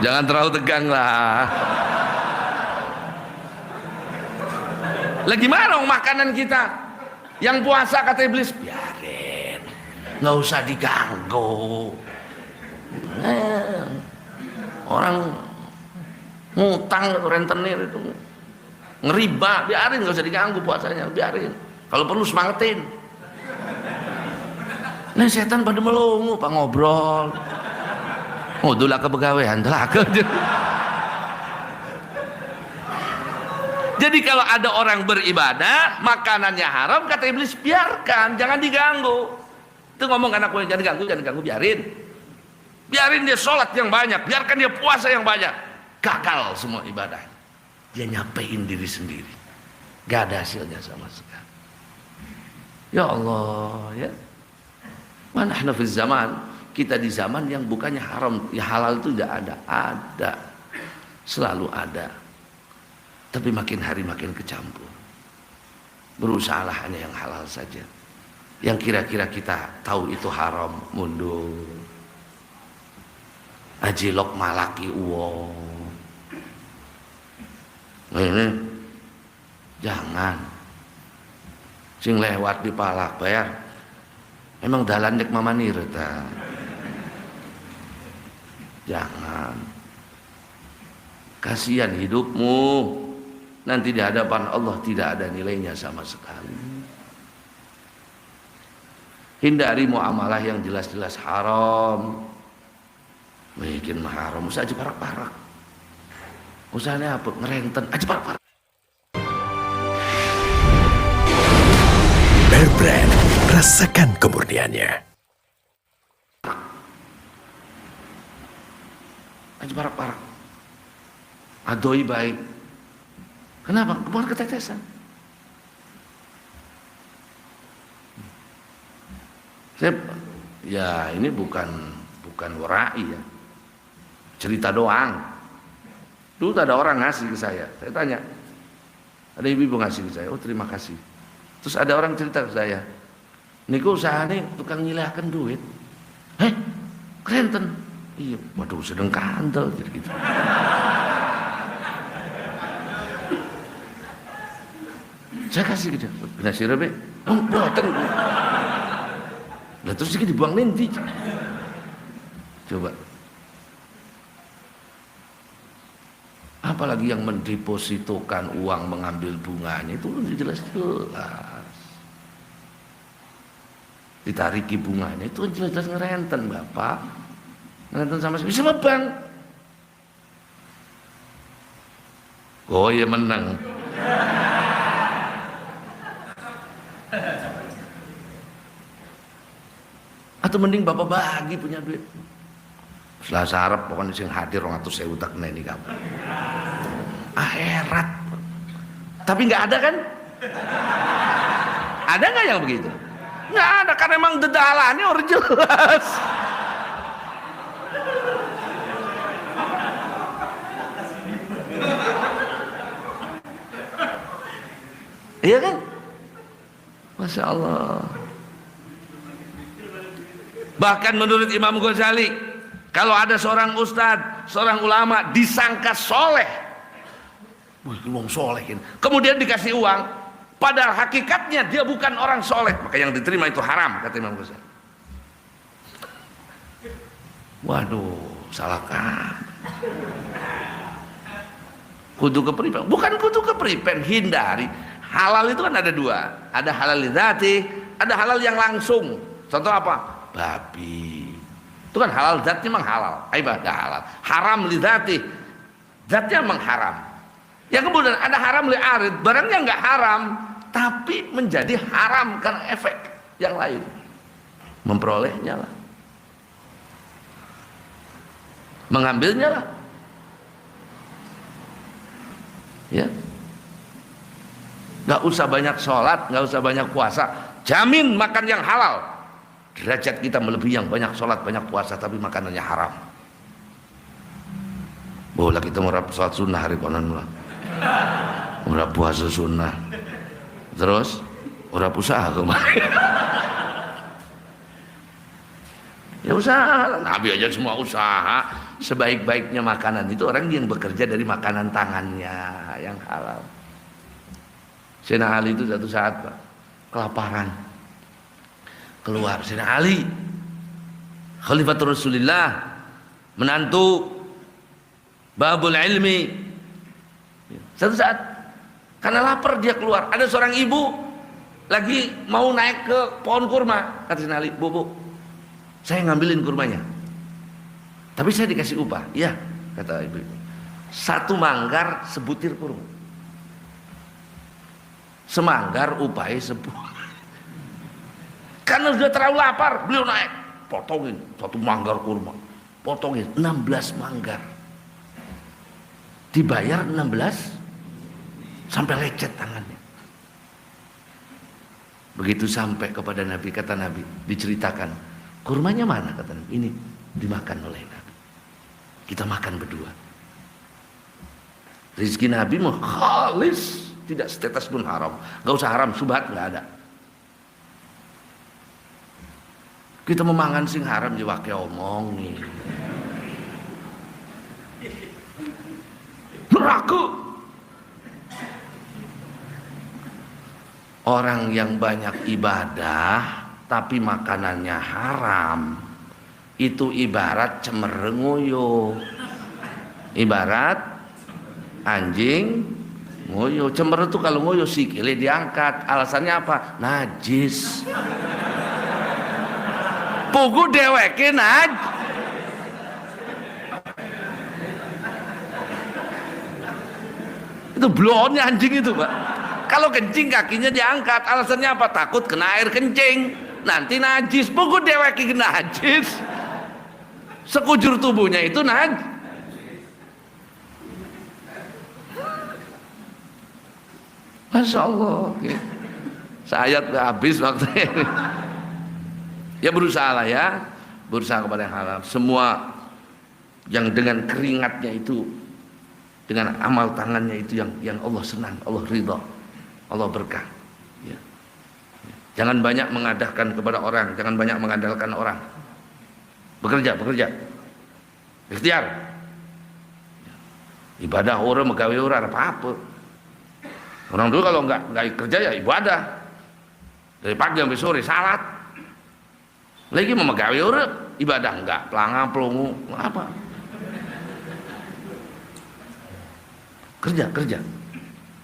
Jangan terlalu tegang lah. Lagi mana makanan kita? Yang puasa kata iblis, biarin, nggak usah diganggu. Orang ngutang rentenir itu ngeriba, biarin, nggak usah diganggu puasanya, biarin. Kalau perlu semangatin. Nah setan pada melongo, pak ngobrol. Oh dulu kebegawean, Jadi kalau ada orang beribadah, makanannya haram, kata iblis biarkan, jangan diganggu. Itu ngomong anak gue, jangan diganggu, biarin. Biarin dia sholat yang banyak, biarkan dia puasa yang banyak. Gagal semua ibadah. Dia nyapein diri sendiri. Gak ada hasilnya sama sekali. Ya Allah, ya. Mana hafiz zaman, kita di zaman yang bukannya haram, ya halal itu tidak ada. Ada. Selalu ada. Tapi makin hari makin kecampur. Berusahalah hanya yang halal saja. Yang kira-kira kita tahu itu haram, mundur. Ajilok malaki uwo. Ini jangan. Sing lewat di palak bayar. Emang dalan dek mamanir ta. Jangan. Kasihan hidupmu. Nanti di hadapan Allah tidak ada nilainya sama sekali. Hindari muamalah yang jelas-jelas haram. Bikin haram, usah aja parak-parak. Usahanya apa? Ngerenten, aja parak-parak. Bear Brand, rasakan kemurniannya. Aja parak-parak. Adoi baik. Kenapa? Bukan ketetesan. Ya ini bukan warai ya. Cerita doang. Dulu ada orang ngasih ke saya tanya. Ada ibu-ibu ngasih ke saya, oh terima kasih. Terus ada orang cerita ke saya, niku usahanya tukang nyilahkan duit. Krenten. Iya, waduh sedang kandel gitu. Saya kasih gitu, kena sirabe, boten. Lah terus iki dibuang nanti. Coba. Apalagi yang mendepositokan uang mengambil bunganya itu jelas-jelas. Ditariki bunganya itu jelas-jelas ngerenten Bapak. Ngerenten sama bank. Oh ya menang. Atau mending Bapak bagi punya duit. Selasa Arab pokoknya sing hadir 200.000 tak kena ini kamu. Akhirat. Tapi nggak ada kan? Ada nggak yang begitu? Nggak ada, karena emang dedalannya orang jelas. Iya kan? Masya Allah. Bahkan menurut Imam Ghazali, kalau ada seorang ustadz, seorang ulama disangka soleh, wong soleh, kemudian dikasih uang, padahal hakikatnya dia bukan orang soleh, maka yang diterima itu haram, kata Imam Ghazali. Waduh, salah kan? Kudu kepripen, bukan kudu kepripen, hindari. Halal itu kan ada dua, ada halal lidzati, ada halal yang langsung. Contoh apa? Babi. Itu kan halal, zatnya memang halal, ibadah halal. Haram lidzati, zatnya memang haram. Yang kemudian ada haram li'arid, barangnya nggak haram, tapi menjadi haram karena efek yang lain. Memperolehnya lah, mengambilnya lah, ya. Nggak usah banyak sholat, nggak usah banyak puasa, jamin makan yang halal. Derajat kita melebihi yang banyak sholat, banyak puasa, tapi makanannya haram. Boleh kita merap sholat sunnah hari konon lah, merap puasa sunnah, terus merap usaha kemarin. Ya usaha, Nabi aja semua usaha. Sebaik-baiknya makanan itu orang yang bekerja dari makanan tangannya yang halal. Sayyidina Ali itu satu saat Pak, kelaparan, keluar. Sayyidina Ali Khalifatul Rasulullah, menantu babul ilmi, satu saat karena lapar dia keluar. Ada seorang ibu lagi mau naik ke pohon kurma, kata Sayyidina Ali, bu, saya ngambilin kurmanya, tapi saya dikasih upah. Iya, kata ibu, satu manggar sebutir kurma. Semanggar upahnya 10. Karena sudah terlalu lapar, beliau naik, potongin satu manggar kurma, potongin 16 manggar, dibayar 16 sampai lecet tangannya. Begitu sampai kepada Nabi, kata Nabi, diceritakan, kurmanya mana? Kata Nabi, ini dimakan oleh Nabi, kita makan berdua. Rizki Nabi mah khalis, tidak setetes pun haram. Gak usah haram, subhat nggak ada. Kita memangan sing haram juga kayak omong nih. Neraka. Orang yang banyak ibadah tapi makanannya haram, itu ibarat cemerenguyuh. Ibarat anjing nguyuh. Cemer itu kalau nguyuh sikile diangkat. Alasannya apa? Najis. Pugu deweke itu blonnya anjing itu, Pak. Kalau kencing kakinya diangkat. Alasannya apa? Takut kena air kencing, nanti najis. Pugu deweke najis. Sekujur tubuhnya itu najis. Masya Allah. Sayat habis waktunya ini. Ya berusaha lah ya, berusaha kepada yang halal. Semua yang dengan keringatnya itu, dengan amal tangannya itu yang Allah senang, Allah ridha, Allah berkah. Ya. Jangan banyak mengadahkan kepada orang, jangan banyak mengandalkan orang. Bekerja, ikhtiar. Ibadah orang, megawe orang, apa-apa. Orang dulu kalau nggak kerja ya ibadah. Dari pagi sampai sore salat. Lagi memegawe orang, ibadah enggak, pelanga, pelungu, apa? Kerja.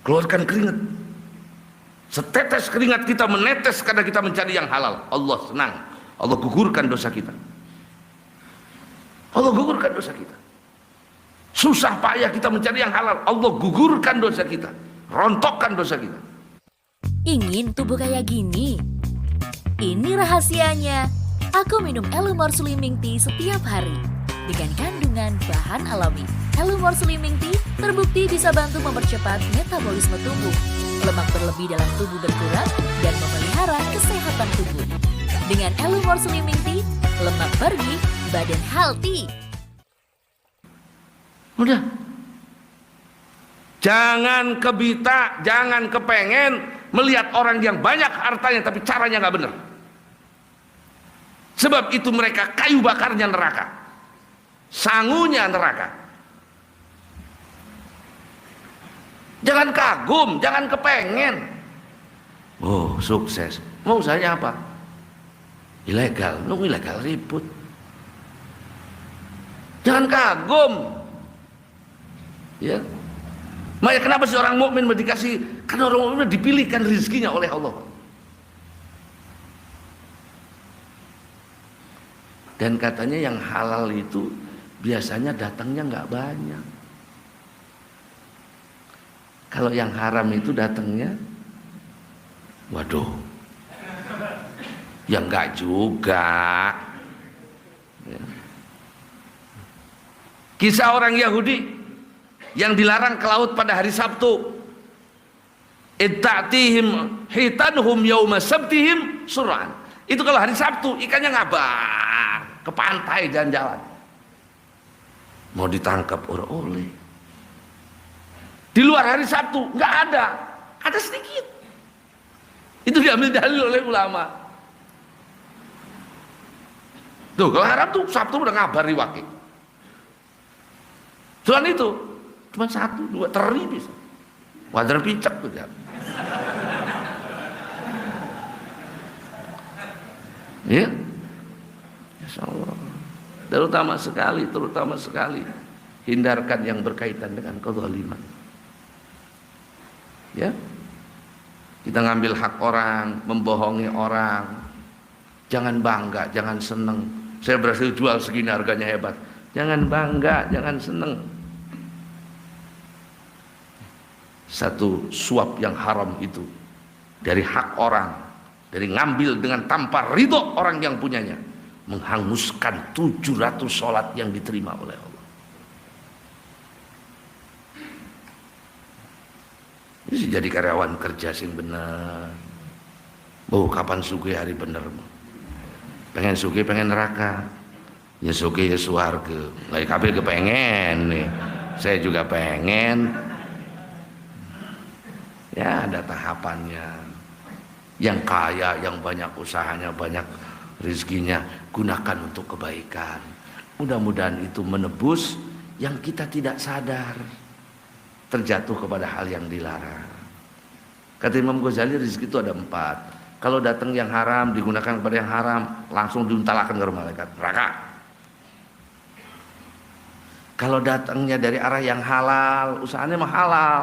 Keluarkan keringat. Setetes keringat kita menetes karena kita mencari yang halal. Allah senang. Allah gugurkan dosa kita. Allah gugurkan dosa kita. Susah payah kita mencari yang halal. Allah gugurkan dosa kita. Rontokkan dosa kita. Ingin tubuh kayak gini? Ini rahasianya. Aku minum Elumor Slimming Tea setiap hari dengan kandungan bahan alami. Elumor Slimming Tea terbukti bisa bantu mempercepat metabolisme tubuh, lemak berlebih dalam tubuh berkurang, dan memelihara kesehatan tubuh. Dengan Elumor Slimming Tea, lemak pergi, badan healthy. Udah. Jangan kebita, jangan kepengen melihat orang yang banyak hartanya tapi caranya nggak benar. Sebab itu mereka kayu bakarnya neraka, sangunya neraka. Jangan kagum, jangan kepengen. Oh sukses, mau saya apa? Ilegal, ilegal ribut. Jangan kagum. Ya. Makanya kenapa sih orang mukmin dikasih? Karena orang mukmin dipilihkan rezekinya oleh Allah. Dan katanya yang halal itu biasanya datangnya nggak banyak. Kalau yang haram itu datangnya, waduh, ya nggak juga. Ya. Kisah orang Yahudi yang dilarang ke laut pada hari Sabtu. Itta'tihim hitanhum yawma sabtihim sur'an. Itu kalau hari Sabtu ikannya ngabar ke pantai jalan-jalan. Mau ditangkap orang oleh. Di luar hari Sabtu nggak ada sedikit. Itu diambil dalil oleh ulama. Tuh kalau haram tuh Sabtu udah ngabar di wakil. Selain itu cuma 1, 2 teri bisa. Wajar picek tuh ya. Ya, Insya Allah. Terutama sekali hindarkan yang berkaitan dengan kezaliman. Ya, kita ngambil hak orang, membohongi orang, jangan bangga, jangan seneng. Saya berhasil jual segini harganya hebat. Jangan bangga, jangan seneng. Satu suap yang haram itu dari hak orang, dari ngambil dengan tanpa ridho orang yang punyanya, menghanguskan 700 sholat yang diterima oleh Allah. Ini jadi karyawan kerja sing bener. Oh kapan sugih hari bener? Pengen sugih pengen neraka. Ya sugih ya suarga. Nggak kabeh kepengen nih. Saya juga pengen. Ya, ada tahapannya. Yang kaya, yang banyak usahanya, banyak rezekinya, gunakan untuk kebaikan. Mudah-mudahan itu menebus yang kita tidak sadar terjatuh kepada hal yang dilarang. Kata Imam Ghazali, rezeki itu ada 4. Kalau datang yang haram, digunakan kepada yang haram, langsung diuntalakan ke rumah malaikat neraka. Kalau datangnya dari arah yang halal, usahanya mah halal,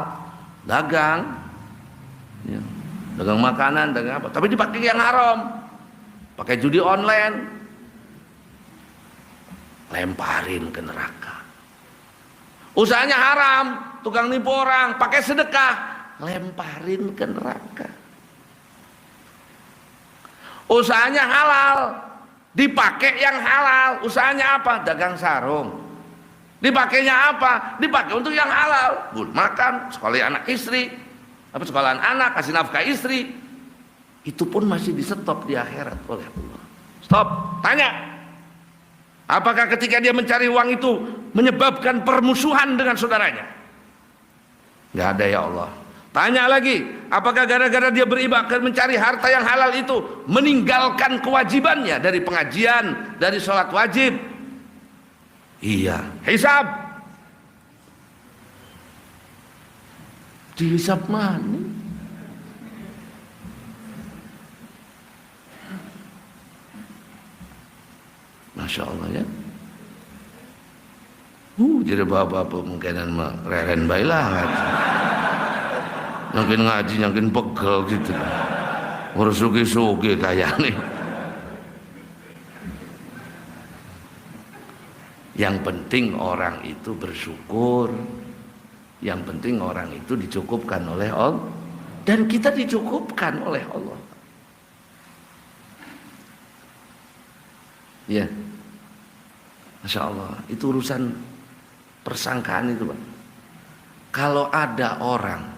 dagang, ya, dagang makanan, dagang apa, tapi dipakai yang haram, pakai judi online, lemparin ke neraka. Usahanya haram, tukang nipu orang, pakai sedekah, lemparin ke neraka. Usahanya halal, dipakai yang halal. Usahanya apa? Dagang sarung. Dipakainya apa? Dipakai untuk yang halal. Makan, sekolah anak istri, apa sekolahan anak, kasih nafkah istri. Itu pun masih disetop di akhirat oleh Allah. Stop, tanya. Apakah ketika dia mencari uang itu menyebabkan permusuhan dengan saudaranya? Gak ada ya Allah. Tanya lagi, apakah gara-gara dia beribadah mencari harta yang halal itu meninggalkan kewajibannya dari pengajian, dari sholat wajib? Iya. Hisab. Dihisab mana? Masya Allah ya. Jadi bapak-bapak mungkinan mah reren bailah. Nyangkin ngaji, nyangkin pegel gitu. Urus sugi-sugi kayak nih. Yang penting orang itu bersyukur. Yang penting orang itu dicukupkan oleh Allah. Dan kita dicukupkan oleh Allah. Ya, Masya Allah. Itu urusan persangkaan itu, Pak. Kalau ada orang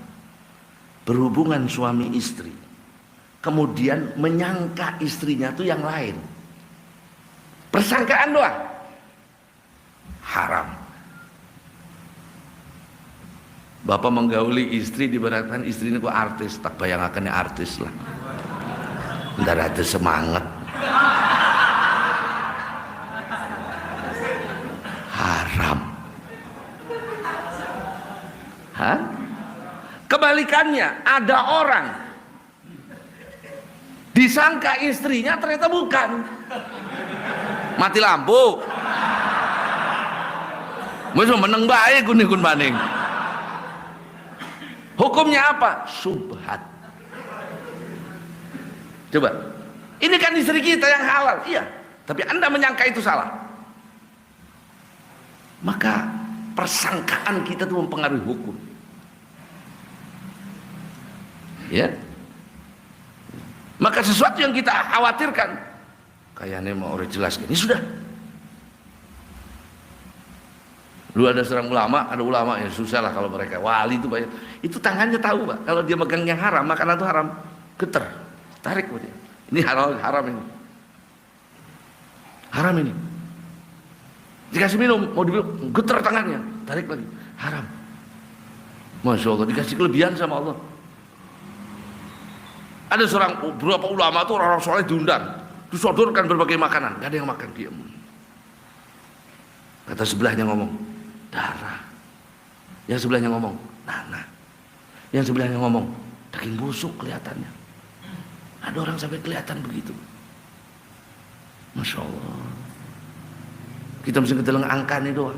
berhubungan suami istri, kemudian menyangka istrinya itu yang lain, persangkaan doang, haram. Bapak menggauli istri, diberatkan istrinya kok artis, tak bayangakannya artis lah, nggak ada semangat, haram. Hah? Kebalikannya, ada orang disangka istrinya ternyata bukan, mati lampu, mesti meneng baik kun baning. Hukumnya apa? Subhat. Coba, ini kan istri kita yang halal, iya, tapi Anda menyangka itu salah. Maka persangkaan kita itu mempengaruhi hukum. Ya, maka sesuatu yang kita khawatirkan, kayaknya mau orang jelaskan, ini sudah. Lu ada seorang ulama, ada ulama yang susah lah kalau mereka wali itu banyak. Itu tangannya tahu, Pak. Kalau dia megang yang haram, makanan itu haram, geter, tarik dia. Ini haram ini, haram ini. Dikasih minum, mau diminum, geter tangannya, tarik lagi, haram. Masya Allah, dikasih kelebihan sama Allah. Ada seorang beberapa ulama itu orang-orang soleh diundang, disodorkan berbagai makanan, gak ada yang makan, diam. Kata sebelahnya ngomong, darah. Yang sebelahnya ngomong, nanah. Yang sebelahnya ngomong, daging busuk kelihatannya. Ada orang sampai kelihatan begitu. Masya Allah. Kita mesti kedeleng angka nih doang.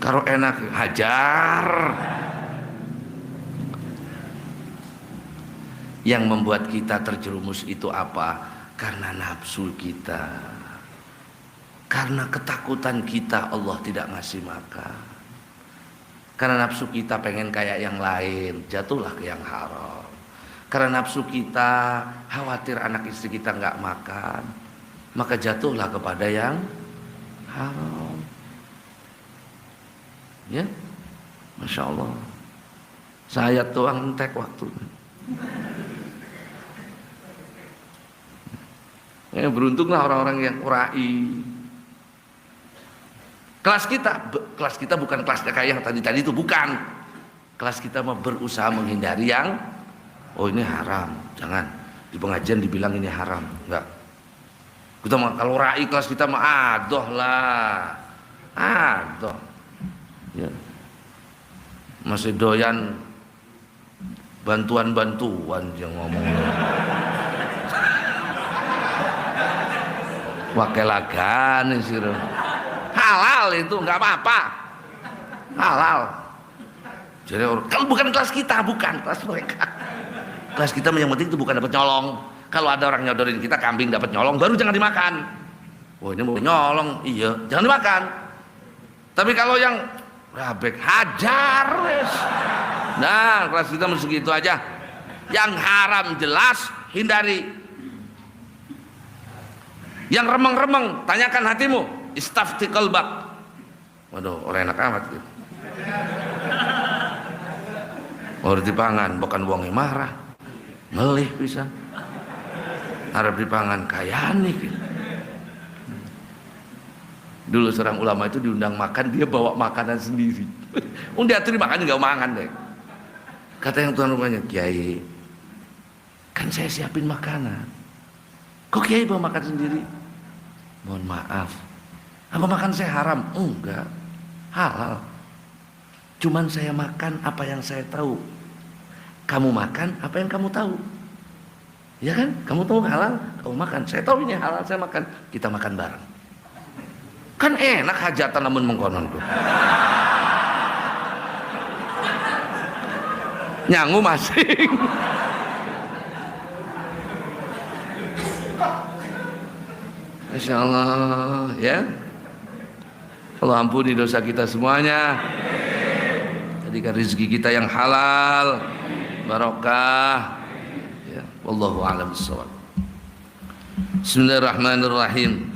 Kalau enak hajar. Yang membuat kita terjerumus itu apa? Karena nafsu kita, karena ketakutan kita Allah tidak ngasih makan, karena nafsu kita pengen kayak yang lain, jatuhlah ke yang haram. Karena nafsu kita khawatir anak istri kita nggak makan, maka jatuhlah kepada yang haram. Ya, Masya Allah. Saya tuang entek waktu. Ya, beruntunglah orang-orang yang urai. Kelas kita bukan kelas kayak yang tadi itu, bukan. Kelas kita mah berusaha menghindari yang oh ini haram, jangan. Di pengajian dibilang ini haram, enggak. Kita mah kalau rai kelas kita mah adoh lah. Adoh. Ya. Masih doyan bantuan-bantuan yang ngomongnya. Wakelagan sih. Halal itu nggak apa-apa. Halal. Jadi kalau bukan kelas kita, bukan kelas mereka. Kelas kita yang penting itu bukan dapat nyolong. Kalau ada orang nyodorin kita kambing dapat nyolong, baru jangan dimakan. Oh ini mau nyolong, iya, jangan dimakan. Tapi kalau yang rabek hajar wes. Nah, kelas kita mesti gitu aja. Yang haram jelas hindari. Yang remeng-remeng tanyakan hatimu. Istafti qalbak. Waduh, orang enak amat gitu. Mau dipangan bukan wonge marah. Melih bisa. Harap dipangan kayane gitu. Dulu seorang ulama itu diundang makan, dia bawa makanan sendiri. Dia diatur makan enggak makan deh. Kata yang tuan rumahnya, Kiai, kan saya siapin makanan. Kok Kiai bawa makan sendiri? Mohon maaf. Apa makan saya haram? Enggak. Halal. Cuman saya makan apa yang saya tahu. Kamu makan apa yang kamu tahu. Ya kan? Kamu tahu halal, kamu makan. Saya tahu ini halal, saya makan. Kita makan bareng. Kan enak hajatan namun mengkonon tuh. Nyangu masing. Insya Allah ya. Allah ampuni dosa kita semuanya. Jadikan rezeki kita yang halal, barokah. Ya, wallahu a'lam bishawab. Bismillahirrahmanirrahim.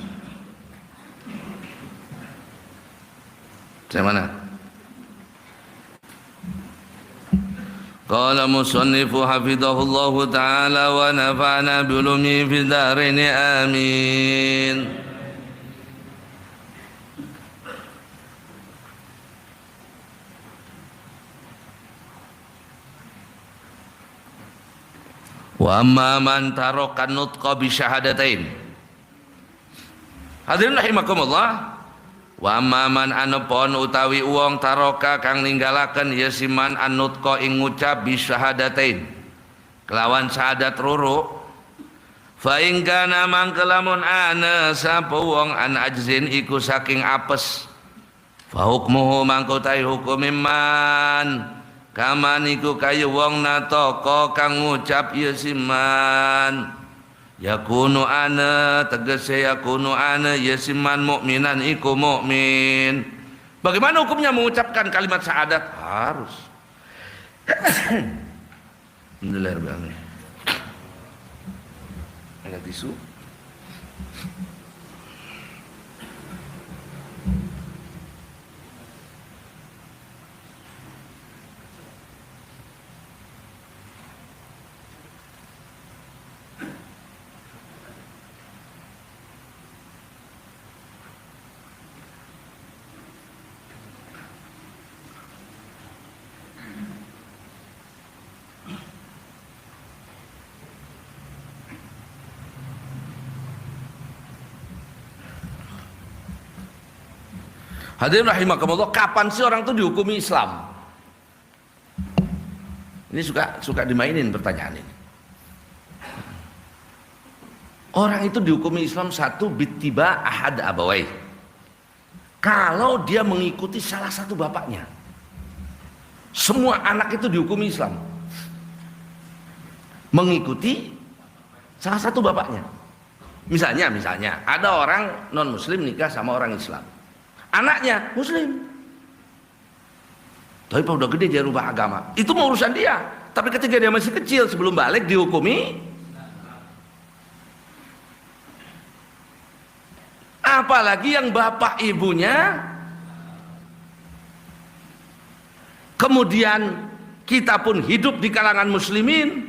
Saya mana? Qala musannifu hafidhahullahu ta'ala wa nafa'na bi'ulumihi fid dharain amin. Wa amma man taraka nutqa bi syahadatain. Hadirin rahimakumullah. Wa amma man anepon utawi wong taroka kang ninggalaken yasiman anutqa ing ngucap bi syahadatain. Kelawan syahadat ruru. Fa ing kana mangke lamun ana sapa wong an ajzin iku saking apes. Fa hukmuhu mangko tai hukum iman. Kaman iku kaya wong nataka kang ngucap yasiman. Yakunu ana tegese yakunu ana yasiman mukminan iku mukmin. Bagaimana hukumnya mengucapkan kalimat syahadat? Harus. Alhamdulillah. Ada tisu? Hadirin rahimakumullah, kapan sih orang itu dihukumi Islam? Ini suka dimainin pertanyaan ini. Orang itu dihukumi Islam satu bittiba ahad abawai. Kalau dia mengikuti salah satu bapaknya. Semua anak itu dihukumi Islam. Mengikuti salah satu bapaknya. Misalnya ada orang non muslim nikah sama orang Islam. Anaknya muslim, tapi kalau udah gede dia rubah agama, itu mau urusan dia. Tapi ketika dia masih kecil sebelum balik dihukumi. Apalagi yang bapak ibunya kemudian kita pun hidup di kalangan muslimin,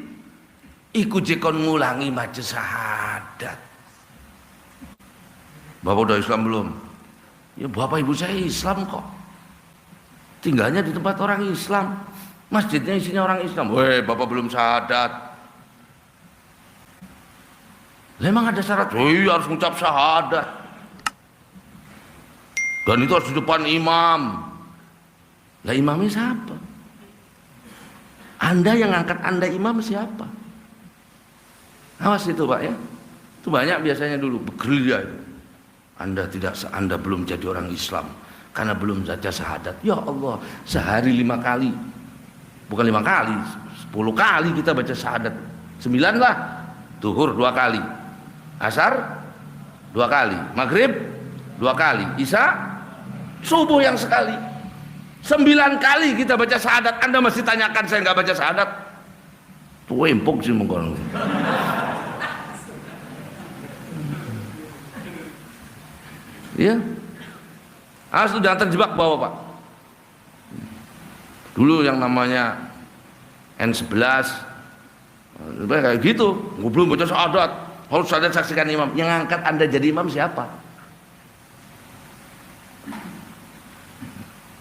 ikut jekon ngulangi majelis syahadat. Bapak udah Islam belum? Ya bapak ibu saya Islam kok. Tinggalnya di tempat orang Islam. Masjidnya isinya orang Islam. Weh, Bapak belum syahadat. Lah emang ada syarat? Iya, harus mengucap syahadat. Dan itu harus di depan imam. Lah imamnya siapa? Anda yang angkat Anda imam siapa? Awas itu Pak ya. Itu banyak biasanya dulu bergerilya itu. Anda belum jadi orang Islam karena belum baca syahadat. Ya Allah, sehari 5 kali. Bukan 5 kali, 10 kali kita baca syahadat. 9 lah. Zuhur 2 kali. Asar 2 kali. Maghrib 2 kali. Isya subuh yang sekali. 9 kali kita baca syahadat. Anda masih tanyakan saya nggak baca syahadat? Tuh empuk sih mengkorong. Ya, sudah terjebak bawa Pak. Dulu yang namanya N11, kayak gitu, gue belum baca syahadat, harus syahadat saksikan imam. Yang angkat Anda jadi imam siapa?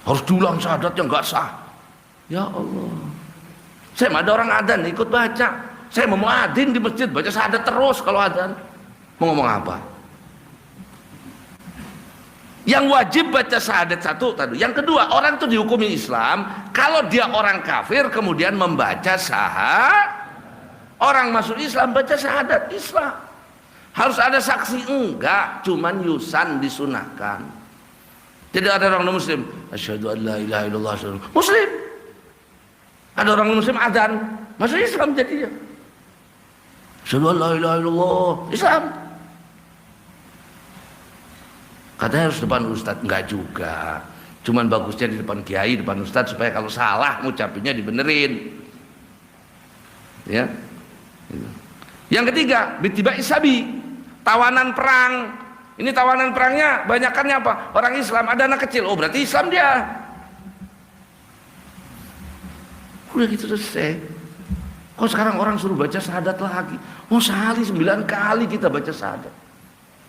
Harus diulang syahadatnya nggak sah. Ya Allah, saya ada orang adzan ikut baca. Saya mau adzan di masjid baca syahadat terus kalau adzan. Mau ngomong apa? Yang wajib baca syahadat satu tadi. Yang kedua, orang itu dihukumi Islam kalau dia orang kafir kemudian membaca syahadat. Orang masuk Islam baca syahadat Islam. Harus ada saksi? Enggak, cuman yusan disunahkan. Jadi ada orang muslim, asyhadu an la ilaha illallah, muslim. Ada orang muslim adzan, masuk Islam jadinya. Asyhadu an la ilaha illallah, Islam. Katanya harus depan ustadz, enggak juga. Cuman bagusnya di depan kiai, depan ustadz supaya kalau salah ngucapinnya dibenerin. Ya. Yang ketiga, bitiba isabi, tawanan perang. Ini tawanan perangnya banyakannya apa? Orang Islam, ada anak kecil. Oh, berarti Islam dia. Udah gitu selesai. Kok sekarang orang suruh baca syahadat lagi? Oh, sehari 9 kali kita baca syahadat.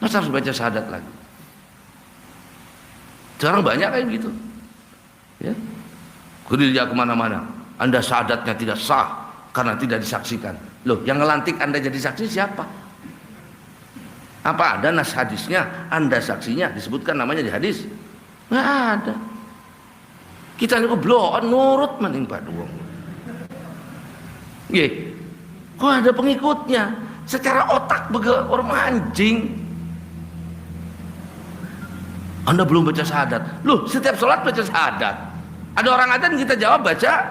Masa harus baca syahadat lagi? Sekarang banyak kayak gitu, ya. Gerilya kemana-mana. Anda syahadatnya tidak sah karena tidak disaksikan. Loh, yang ngelantik Anda jadi saksi siapa? Apa ada nas hadisnya? Anda saksinya disebutkan namanya di hadis? Nggak ada. Kita ini kebloan nurut maning Pak Duong. Ye, kok ada pengikutnya? Secara otak orang anjing. Anda belum baca syahadat. Loh, setiap sholat baca syahadat. Ada orang adzan kita jawab baca.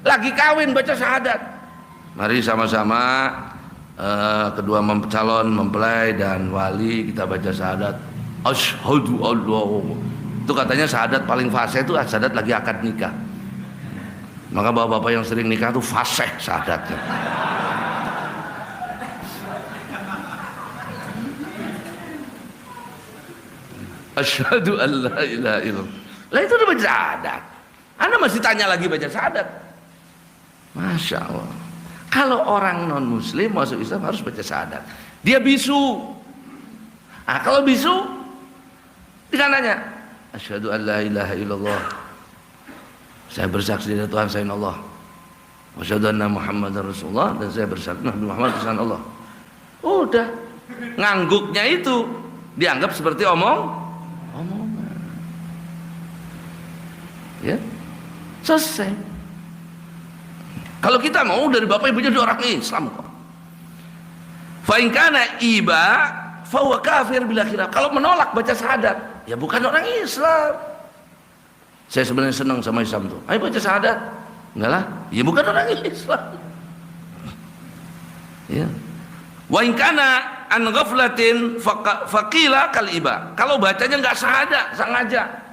Lagi kawin baca syahadat. Mari sama-sama kedua calon mempelai dan wali kita baca syahadat. Asyhadu Allah. Itu katanya syahadat paling fasih itu syahadat lagi akad nikah. Maka bapak-bapak yang sering nikah itu fasih syahadatnya. Asyhadu an la ilaha illallah. Lah itu udah baca syahadat. Anda masih tanya lagi baca syahadat. Masya Allah. Kalau orang non muslim masuk Islam harus baca syahadat. Dia bisu. Kalau bisu dia nanya, asyhadu an la ilaha illallah. Saya bersaksi dari Tuhan selain Allah. Asyhadu anna Muhammadar Rasulullah, dan saya bersaksi Nabi Muhammad utusan Allah. Udah. Ngangguknya itu dianggap seperti omongan. Ya, selesai. Kalau kita mau dari bapak ibunya dia orang Islam kok. Fa in kana iba fa huwa kafir bil akhirah. Kalau menolak baca syahadat, ya bukan orang Islam. Saya sebenarnya senang sama Islam tuh. Ayo baca syahadat. Enggak lah, ya bukan orang Islam. Ya. Wa in kana an ghaflatin faqila kal iba. Kalau bacanya enggak syahadat, sengaja.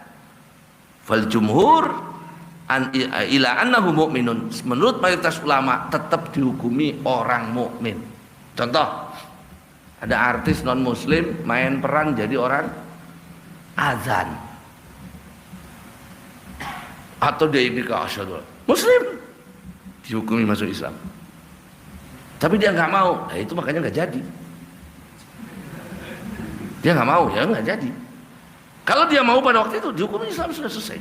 Fal jumhur ila annahu mu'minun. Menurut mayoritas ulama tetap dihukumi orang mukmin. Contoh, ada artis non muslim main peran jadi orang azan. Atau dia nikah asyhadu muslim dihukumi masuk Islam. Tapi dia nggak mau. Nah, itu makanya nggak jadi. Dia nggak mau, ya nggak jadi. Kalau dia mau pada waktu itu dihukum Islam sudah selesai.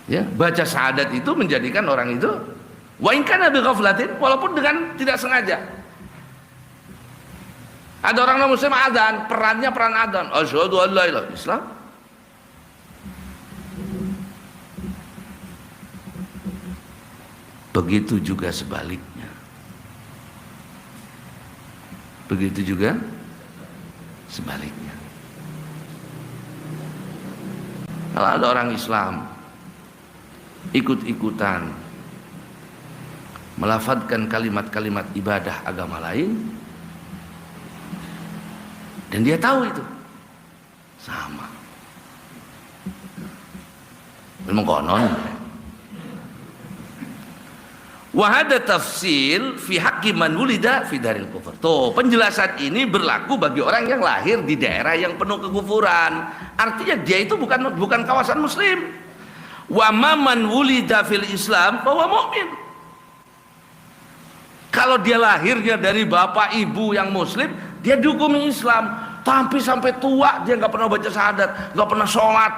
Ya, baca syahadat itu menjadikan orang itu wa in kana bi ghaflatin, walaupun dengan tidak sengaja. Ada orang non muslim adzan, perannya peran adzan. Asyhadu an la ilaha illallah, Islam. Begitu juga sebaliknya. Begitu juga sebaliknya. Kalau ada orang Islam ikut-ikutan melafadzkan kalimat-kalimat ibadah agama lain dan dia tahu itu sama, memang konon. Wahada tafsil fi haqqi man wulida fi daril kufur. Tuh, penjelasan ini berlaku bagi orang yang lahir di daerah yang penuh kekufuran. Artinya dia itu bukan kawasan muslim. Wa man wulida fil Islam bahwa mukmin. Kalau dia lahirnya dari bapak ibu yang muslim, dia dihukumi Islam. Tapi sampai tua dia nggak pernah baca syahadat, nggak pernah sholat,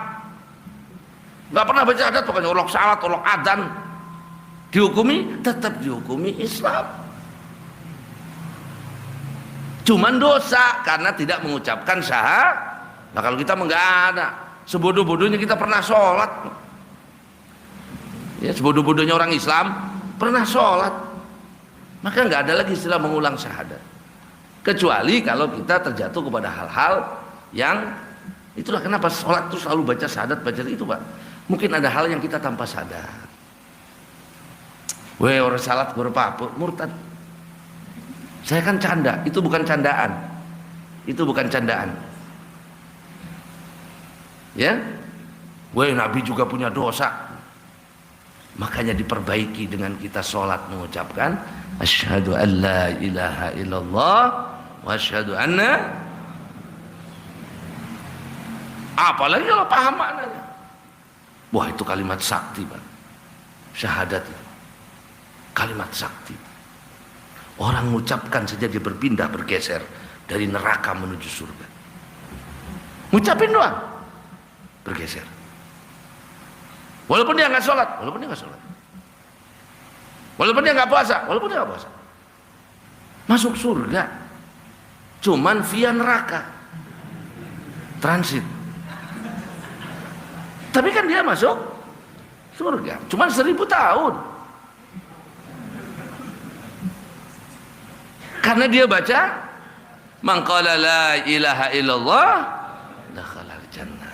nggak pernah baca syahadat, pokoknya olok salat, olok adzan. Dihukumi, tetap dihukumi Islam. Cuman dosa karena tidak mengucapkan syahadat. Nah kalau kita nggak ada, sebodoh-bodohnya kita pernah sholat. Ya, sebodoh-bodohnya orang Islam pernah sholat, maka nggak ada lagi istilah mengulang syahadat. Kecuali kalau kita terjatuh kepada hal-hal yang itulah kenapa sholat itu selalu baca syahadat, baca itu Pak. Mungkin ada hal yang kita tanpa sadar. Weh, orang salat berapa murtad. Saya kan canda, itu bukan candaan. Itu bukan candaan. Ya? Weh, Nabi juga punya dosa. Makanya diperbaiki dengan kita sholat mengucapkan asyhadu an la ilaha illallah wa asyhadu anna. Apalagi kalau paham maknanya. Wah, itu kalimat sakti, Pak. Syahadat itu kalimat sakti. Orang mengucapkan saja dia berpindah, bergeser dari neraka menuju surga. Ngucapin doang bergeser. Walaupun dia nggak sholat, walaupun dia nggak sholat, walaupun dia nggak puasa, walaupun dia nggak puasa, masuk surga. Cuman via neraka, transit. Tapi kan dia masuk surga, cuman 1000 tahun. Karena dia baca man qala la ilaha illallah dakhalal jannah.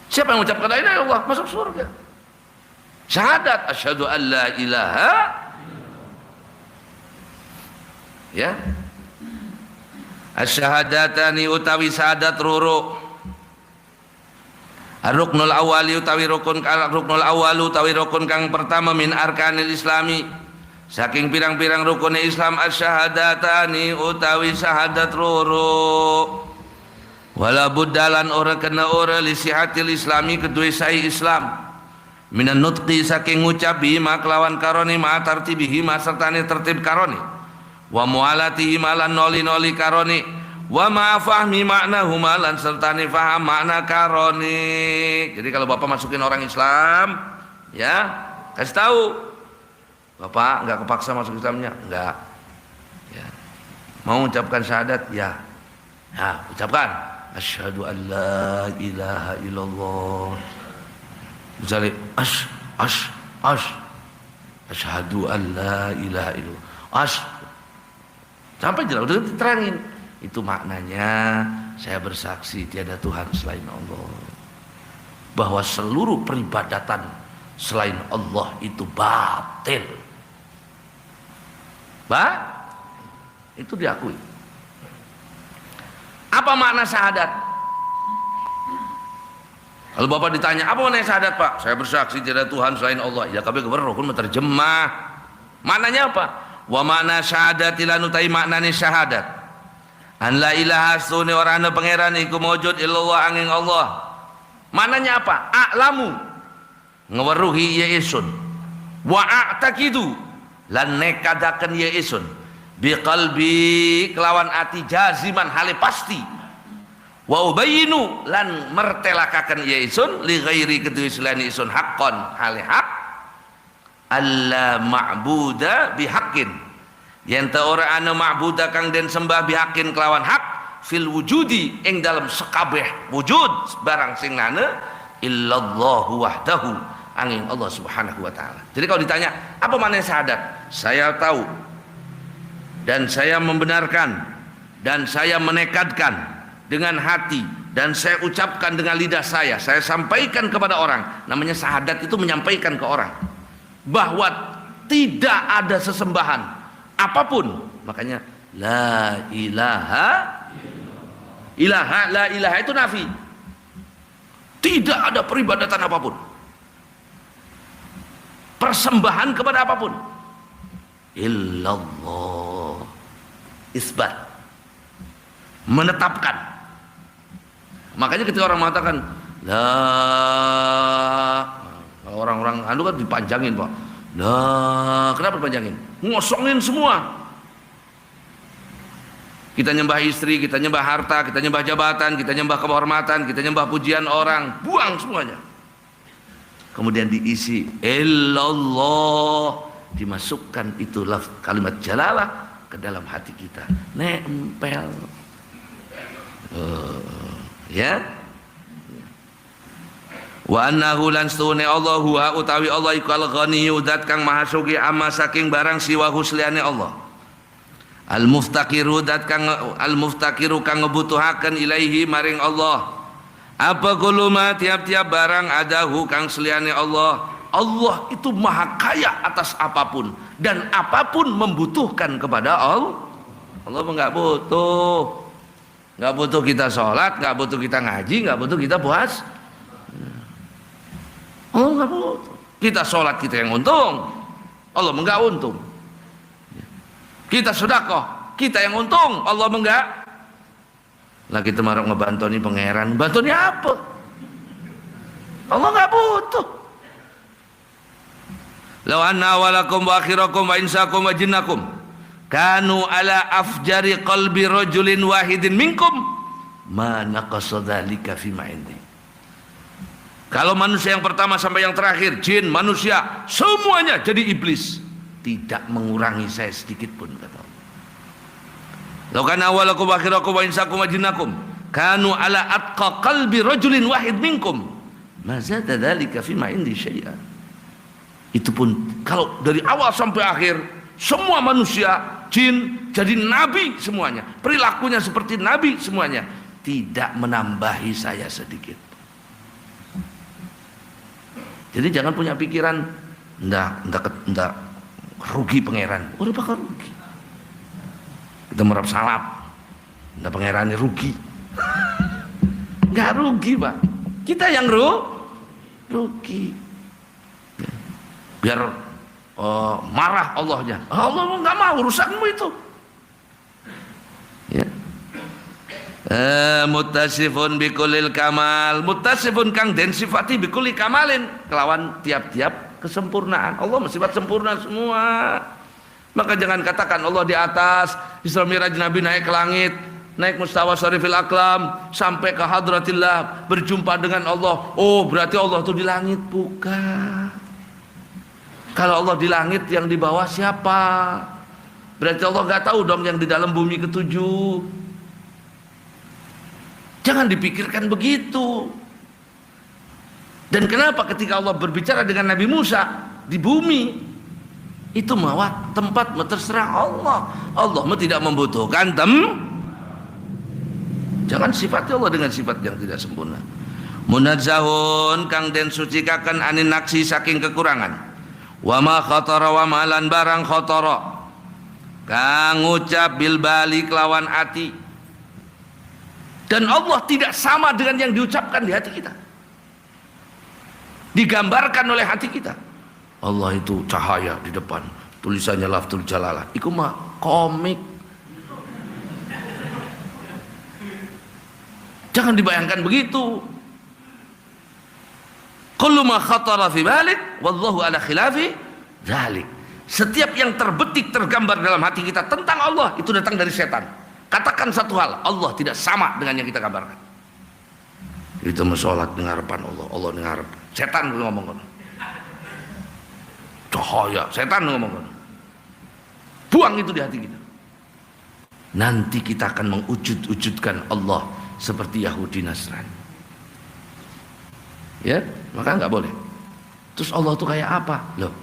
Siapa yang mengucapkan la ilaha illallah masuk surga. Syahadat asyhadu an la ilaha, ya. Asyahadatani utawi syahadat ruru. Ar-ruknul awali utawi rukun ruknul awalu utawi rukun kang pertama min arkanil islami. Saking pirang-pirang rukun Islam asyahadatani utawi syahadat ruru. Wala buddalan ora kena ora li sihatil islami kedue sahi Islam. Minan nutqi saking ngucap bima kelawan karoni ma tartibihi ma sertane tertib karoni. Wa mualatihi malan noli-noli karoni. Wa ma fahmi makna humalan sertane faham makna karoni. Jadi kalau Bapak masukin orang Islam, ya, kasih tahu. Bapak nggak kepaksa masuk Islamnya, nggak. Ya. Mau ucapkan syahadat, ya. Ya, ucapkan asyhadu an la ilaha illallah. Misalnya asyhadu an la ilaha illallah. Sampai jelas udah diterangin. Itu maknanya saya bersaksi tiada Tuhan selain Allah. Bahwa seluruh peribadatan selain Allah itu batil. Itu diakui. Apa makna syahadat? Kalau Bapak ditanya, apa makna syahadat, Pak? Saya bersaksi tidak ada Tuhan selain Allah. Ya kabeh rukun menerjemah. Maknanya apa? Wa makna syahadat lan utai maknane syahadat. An la ilaha sunni ora ana pangeran iku maujud illallah angin Allah. Maknanya apa? A'lamu ngeweruhi ya isun. Wa a'taqidu lan nekadaken ya isun biqalbi kelawan ati jaziman hale pasti Wa ubayyinu lan mertelakaken ya isun li ghairi kedue selani isun haqqon hale hak alla ma'buda bihaqqin yen ta ora ana ma'buda kang den sembah bihaqqin kelawan hak fil wujudi ing dalam sekabeh wujud barang sing nana illallahu wahdahu angin Allah subhanahu wa ta'ala. Jadi kalau ditanya apa makna syahadat, saya tahu dan saya membenarkan dan saya menekadkan dengan hati dan saya ucapkan dengan lidah saya sampaikan kepada orang. Namanya syahadat itu menyampaikan ke orang bahwa tidak ada sesembahan apapun. Makanya la ilaha la ilaha itu nafi. Tidak ada peribadatan apapun, persembahan kepada apapun, illallah, isbat, menetapkan. Makanya ketika orang mengatakan la, orang-orang anu kan dipanjangin, Pak. La, kenapa dipanjangin? Ngosongin semua. Kita nyembah istri, kita nyembah harta, kita nyembah jabatan, kita nyembah kehormatan, kita nyembah pujian orang, buang semuanya. Kemudian diisi illallah, dimasukkan itu kalimat jalalah ke dalam hati kita, nempel. Ya. Wa annahu lan stune Allah huwa utawi Allah iku al-ghaniyyu zat kang maha sugih amma saking barang siwa husliane Allah. Al-muftaqiru zat kang al-muftaqiru kang ngebutuhaken ilaihi maring Allah. Apa kuluma tiap-tiap barang adahu kang seliane Allah. Allah itu maha kaya atas apapun dan apapun membutuhkan kepada Allah. Allah enggak butuh. Nggak butuh kita sholat, nggak butuh kita ngaji, nggak butuh kita puas. Allah nggak butuh. Kita sholat kita yang untung, Allah enggak untung. Kita sedekah, kita yang untung, Allah enggak. Lah kita marah ngebantoni pangeran, bantoni apa? Allah nggak butuh. Law anna awalakum wa akhirakum wa insakum wa jinnakum kanu ala afjari qalbi rajulin wahidin minkum ma naqasa dzalika fi ma indi. Kalau manusia yang pertama sampai yang terakhir, jin, manusia, semuanya jadi iblis, tidak mengurangi saya sedikit pun, kata Allah. Law kana awwalakum wa akhirakum wa insakum wa jinnakum kanu ala atqa qalbi rajulin wahid minkum ma zada dzalika fi ma indi syai'a. Itu pun kalau dari awal sampai akhir semua manusia, jin jadi nabi semuanya, perilakunya seperti nabi semuanya, tidak menambahi saya sedikit. Jadi jangan punya pikiran ndak rugi pangeran. Udah bakal rugi. Kita merap salap, ndak pangerannya rugi. Nggak rugi, Pak. Kita yang rugi. Biar marah Allahnya. Allah nggak mau urusanmu itu. Ya. Muttasifun bikulil kamal, muttasifun kang den sifati bikuli kamalin, kelawan tiap-tiap kesempurnaan. Allah sifat sempurna semua. Maka jangan katakan Allah di atas, Isra Mi'raj Nabi naik ke langit, naik mustawa syarifil aklam sampai ke hadratillah, berjumpa dengan Allah. Oh, berarti Allah itu di langit. Bukan. Kalau Allah di langit, yang di bawah siapa? Berarti Allah nggak tahu dong yang di dalam bumi ketujuh. Jangan dipikirkan begitu. Dan kenapa ketika Allah berbicara dengan Nabi Musa di bumi, itu mawat tempat terserah Allah. Allah tidak membutuhkan Jangan sifati Allah dengan sifat yang tidak sempurna. Munazzahun kang den sucikaken anin naksi saking kekurangan. Wa ma khatara wa malan barang khatara kang ngucap bil balik lawan ati. Dan Allah tidak sama dengan yang diucapkan di hati kita, digambarkan oleh hati kita. Allah itu cahaya di depan, tulisannya lafzul jalalah. Iku mah komik. Jangan dibayangkan begitu. Kullu ma khatara fi balik wallahu ala khilafi dzalik. Setiap yang terbetik tergambar dalam hati kita tentang Allah itu datang dari setan. Katakan satu hal, Allah tidak sama dengan yang kita gambarkan. Kita mau sholat di ngarepan Allah, Allah di ngarep. Setan ngomong kan. Cahaya, setan ngomong kan. Buang itu di hati kita. Nanti kita akan mengujud-ujudkan Allah seperti Yahudi Nasrani. Ya, maka nggak boleh. Terus Allah itu kayak apa? Loh,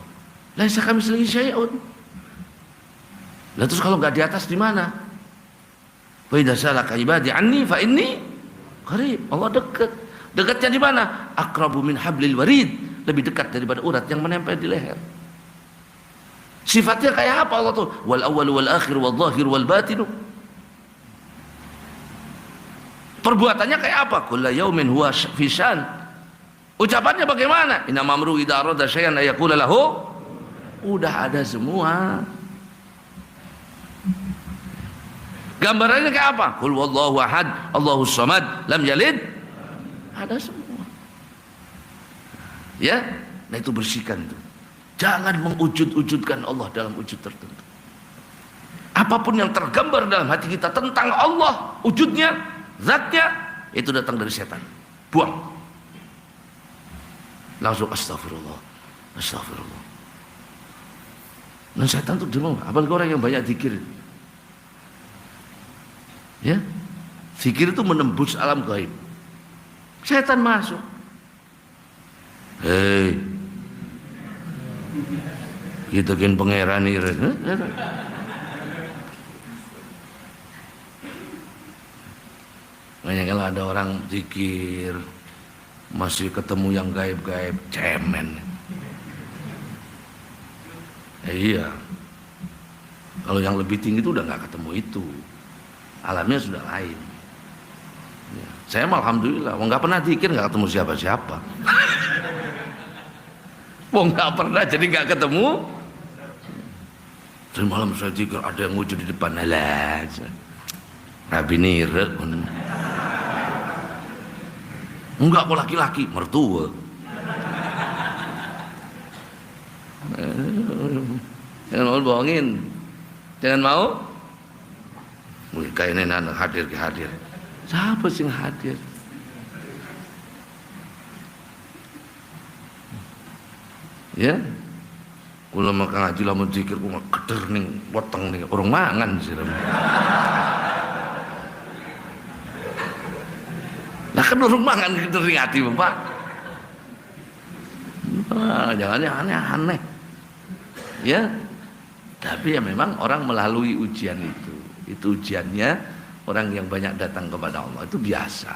laisa kamitslihi syai'un. Lah terus kalau nggak di atas di mana? Wa idza salaka ibadi anni fa inni qarib. Allah dekat. Dekatnya di mana? Aqrabu min hablil warid. Lebih dekat daripada urat yang menempel di leher. Sifatnya kayak apa Allah tuh? Wal awwal wal akhir wal zahir wal batin. Perbuatannya kayak apa? Kullu yaumin huwa fi syan. Ucapannya bagaimana? Inna mamru idza arada syai'an ayaqula lahu. Udah ada semua. Gambarannya kayak apa? Qul wallahu ahad, Allahus samad, lam yalid. Ada semua. Ya, nah itu bersihkan itu. Jangan mengujud-ujudkan Allah dalam wujud tertentu. Apapun yang tergambar dalam hati kita tentang Allah, wujudnya, zatnya, itu datang dari setan. Buang. Langsung astagfirullah, astagfirullah. Dan setan itu demam, apalagi orang yang banyak zikir. Ya, zikir itu menembus alam gaib. Setan masuk. Hei, kita kan pangeran ini. Banyak kalau ada orang zikir masih ketemu yang gaib-gaib, cemen. Iya. Kalau yang lebih tinggi itu udah nggak ketemu itu. Alamnya sudah lain. Ya. Saya mah alhamdulillah, nggak pernah zikir nggak ketemu siapa-siapa. Nggak pernah, jadi nggak ketemu. Terus malam saya zikir ada yang wujud di depan, alah, Nabi nire. Enggak kok laki-laki, mertua. Jangan mau bohongin, jangan mau. Wih, kayak nenek hadir. Siapa sih yang hadir? Ya, kalau makan ngaji lamun zikir, aku keder nih, potong nih, orang mangan sih. Nah kan orang mangan keder nih hati bapak. Jangan aneh. Ya, tapi ya memang orang melalui ujian itu. Itu ujiannya orang yang banyak datang kepada Allah itu biasa.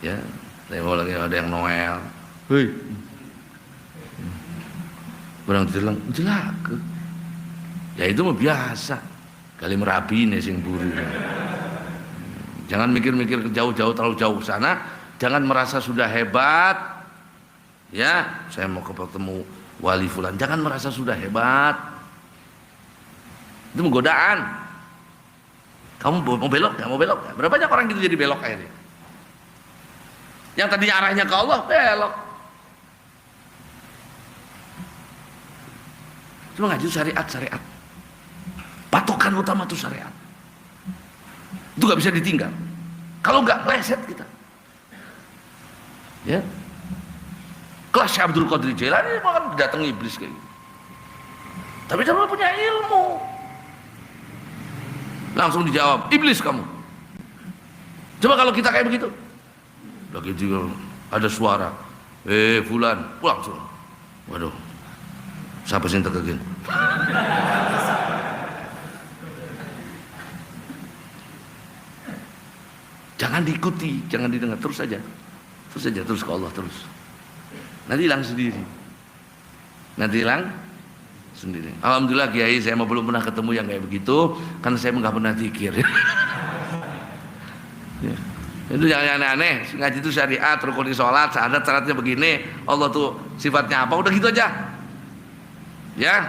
Ya, saya mau lagi ada yang Noel, hei, orang bilang jelaka. Ya itu mah biasa. Kali merapi nih sing buru. Jangan mikir-mikir jauh-jauh terlalu jauh ke sana. Jangan merasa sudah hebat. Ya, saya mau ketemu wali fulan. Jangan merasa sudah hebat. Itu godaan. Kamu mau belok nggak? Mau belok nggak? Berapa banyak orang gitu jadi belok akhirnya? Yang tadinya arahnya ke Allah belok. Cuma ngaji syariat. Patokan utama itu syariat. Itu nggak bisa ditinggal. Kalau nggak leset kita. Ya. Kelas Syekh Abdul Qadir Jailani makan datang iblis kayak gitu. Tapi dia punya ilmu. Langsung dijawab, iblis kamu. Coba kalau kita kayak begitu. Lagi juga ada suara, fulan, pulang suruh. Waduh, siapa sih yang terkegin? Jangan diikuti, jangan didengar, terus saja terus ke Allah terus. Nanti hilang sendiri. Alhamdulillah Kiai, saya belum pernah ketemu yang kayak begitu, karena saya nggak pernah zikir. Ya. Itu jangan aneh-aneh. Ngaji itu syariat, rukun sholat, syaratnya begini, Allah tuh sifatnya apa, udah gitu aja. Ya,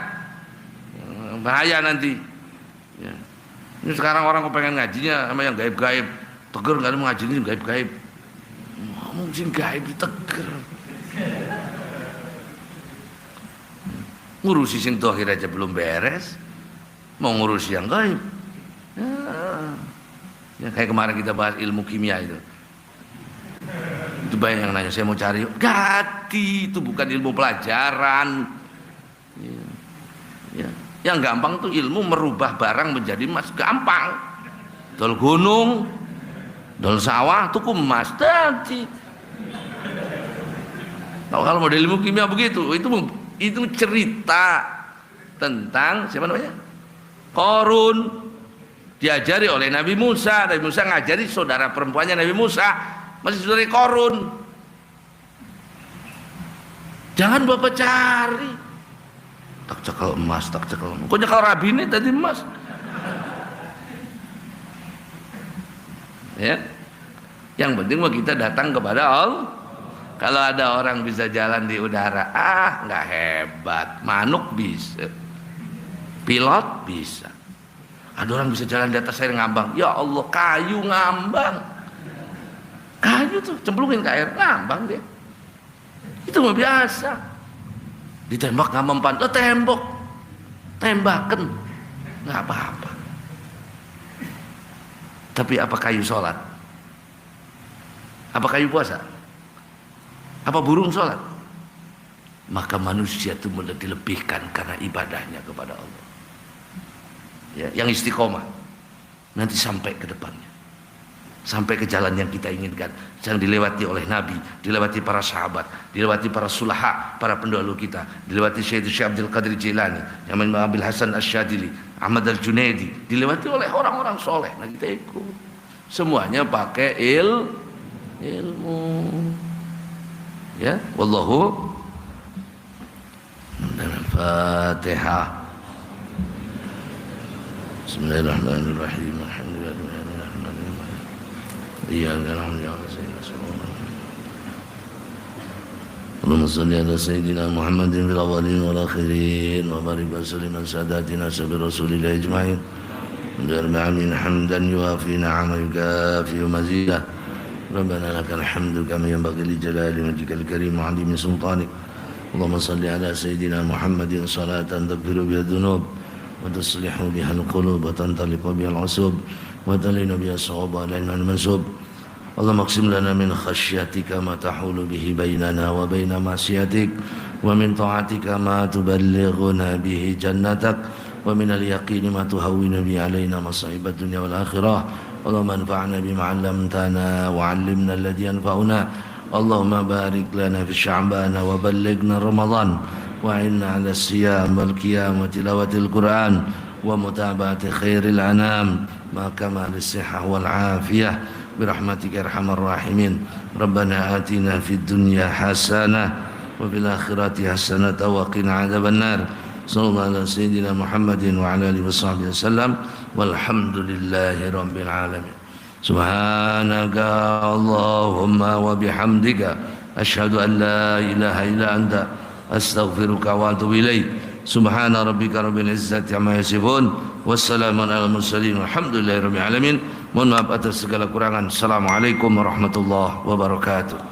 bahaya nanti. Ya. Ini sekarang orang kepengen ngajinya sama yang gaib-gaib, teger nggak ada ngajinya gaib-gaib. Mungkin gaib diteger. Ngurusi sing dohir aja belum beres, mau ngurusi yang gaib. Ya, kayak kemarin kita bahas ilmu kimia itu. Itu banyak yang nanya, saya mau cari. Gati, itu bukan ilmu pelajaran. Ya. Yang gampang tuh ilmu merubah barang menjadi emas, gampang. Dol gunung, dol sawah, tuku emas. Tadi. Kalau model ilmu kimia begitu, itu cerita tentang siapa namanya? Korun. Diajari oleh Nabi Musa. Nabi Musa ngajari saudara perempuannya Nabi Musa, masih saudari Korun. Jangan bapak cari. Tak cekal emas, tak cekal emas. Kok nyekal rabine tadi emas? Ya. Yang penting mah kita datang kepada Allah. Kalau ada orang bisa jalan di udara, nggak hebat. Manuk bisa, pilot bisa. Ada orang bisa jalan di atas air ngambang. Ya Allah, kayu ngambang. Kayu tuh cemplungin ke air ngambang dia. Itu mah biasa. Ditembak nggak mempan, lo tembok, tembakan, nggak apa-apa. Tapi apa kayu sholat? Apa kayu puasa? Apa burung sholat? Maka manusia itu dilebihkan karena ibadahnya kepada Allah. Ya, yang istiqomah nanti sampai ke depannya, sampai ke jalan yang kita inginkan, yang dilewati oleh Nabi, dilewati para sahabat, dilewati para sulaha, para pendahulu kita, dilewati Syekh Abdul Qadir Jilani, Imam Abil Hasan Asyadili, Ahmad Al-Junaidi, dilewati oleh orang-orang soleh. Nah kita ikut, semuanya pakai ilmu. Ya, wallahu Al-Fatihah. Bismillahirrahmanirrahim. Allahumma salli ala sayyidina Muhammadin fil awwalin wal akhirin wa barik wa sallim ala sadatina sabi rasulillah ajma'in. Amin hamdan yuafi ni'ama yukafi mazidah. Rabbana lakal hamdu kama yanbaghi li jalali wajhikal karim wa 'azimi sultanik. Allahumma salli ala sayyidina Muhammadin salatan taghfiru biha dhunub وتصلح بها القلوب وتنطلق بها العصوب وتلين بها الصعوبة والعلم المنسوب. اللهم اقسم لنا من خشيتك ما تحول به بيننا وبين معصيتك ومن طاعتك ما تبلغنا به جنتك ومن اليقين ما تهون به علينا مصائب الدنيا والآخرة. اللهم انفعنا بما علمتنا وعلمنا الذي ينفعنا. اللهم بارك لنا في شعبان وبلغنا رمضان وعنا على الصيام والقيام وتلاوة القرآن ومتابعة خير الأنام مع كمال الصحة والعافية برحمتك يا أرحم الراحمين. ربنا آتنا في الدنيا حسنة وفي الآخرة حسنة وقنا عذاب النار. صلى الله على سيدنا محمد وعلى آله وصحبه وسلم والحمد لله رب العالمين. سبحانك اللهم وبحمدك أشهد أن لا إله إلا أنت astaghfiruka wa atubu ilaik. Subhana rabbika rabbil izzati amma yasifun, wassalamun alal mursalin, walhamdulillahi rabbil alamin. Mohon maaf atas segala kurangan. Assalamualaikum warahmatullahi wabarakatuh.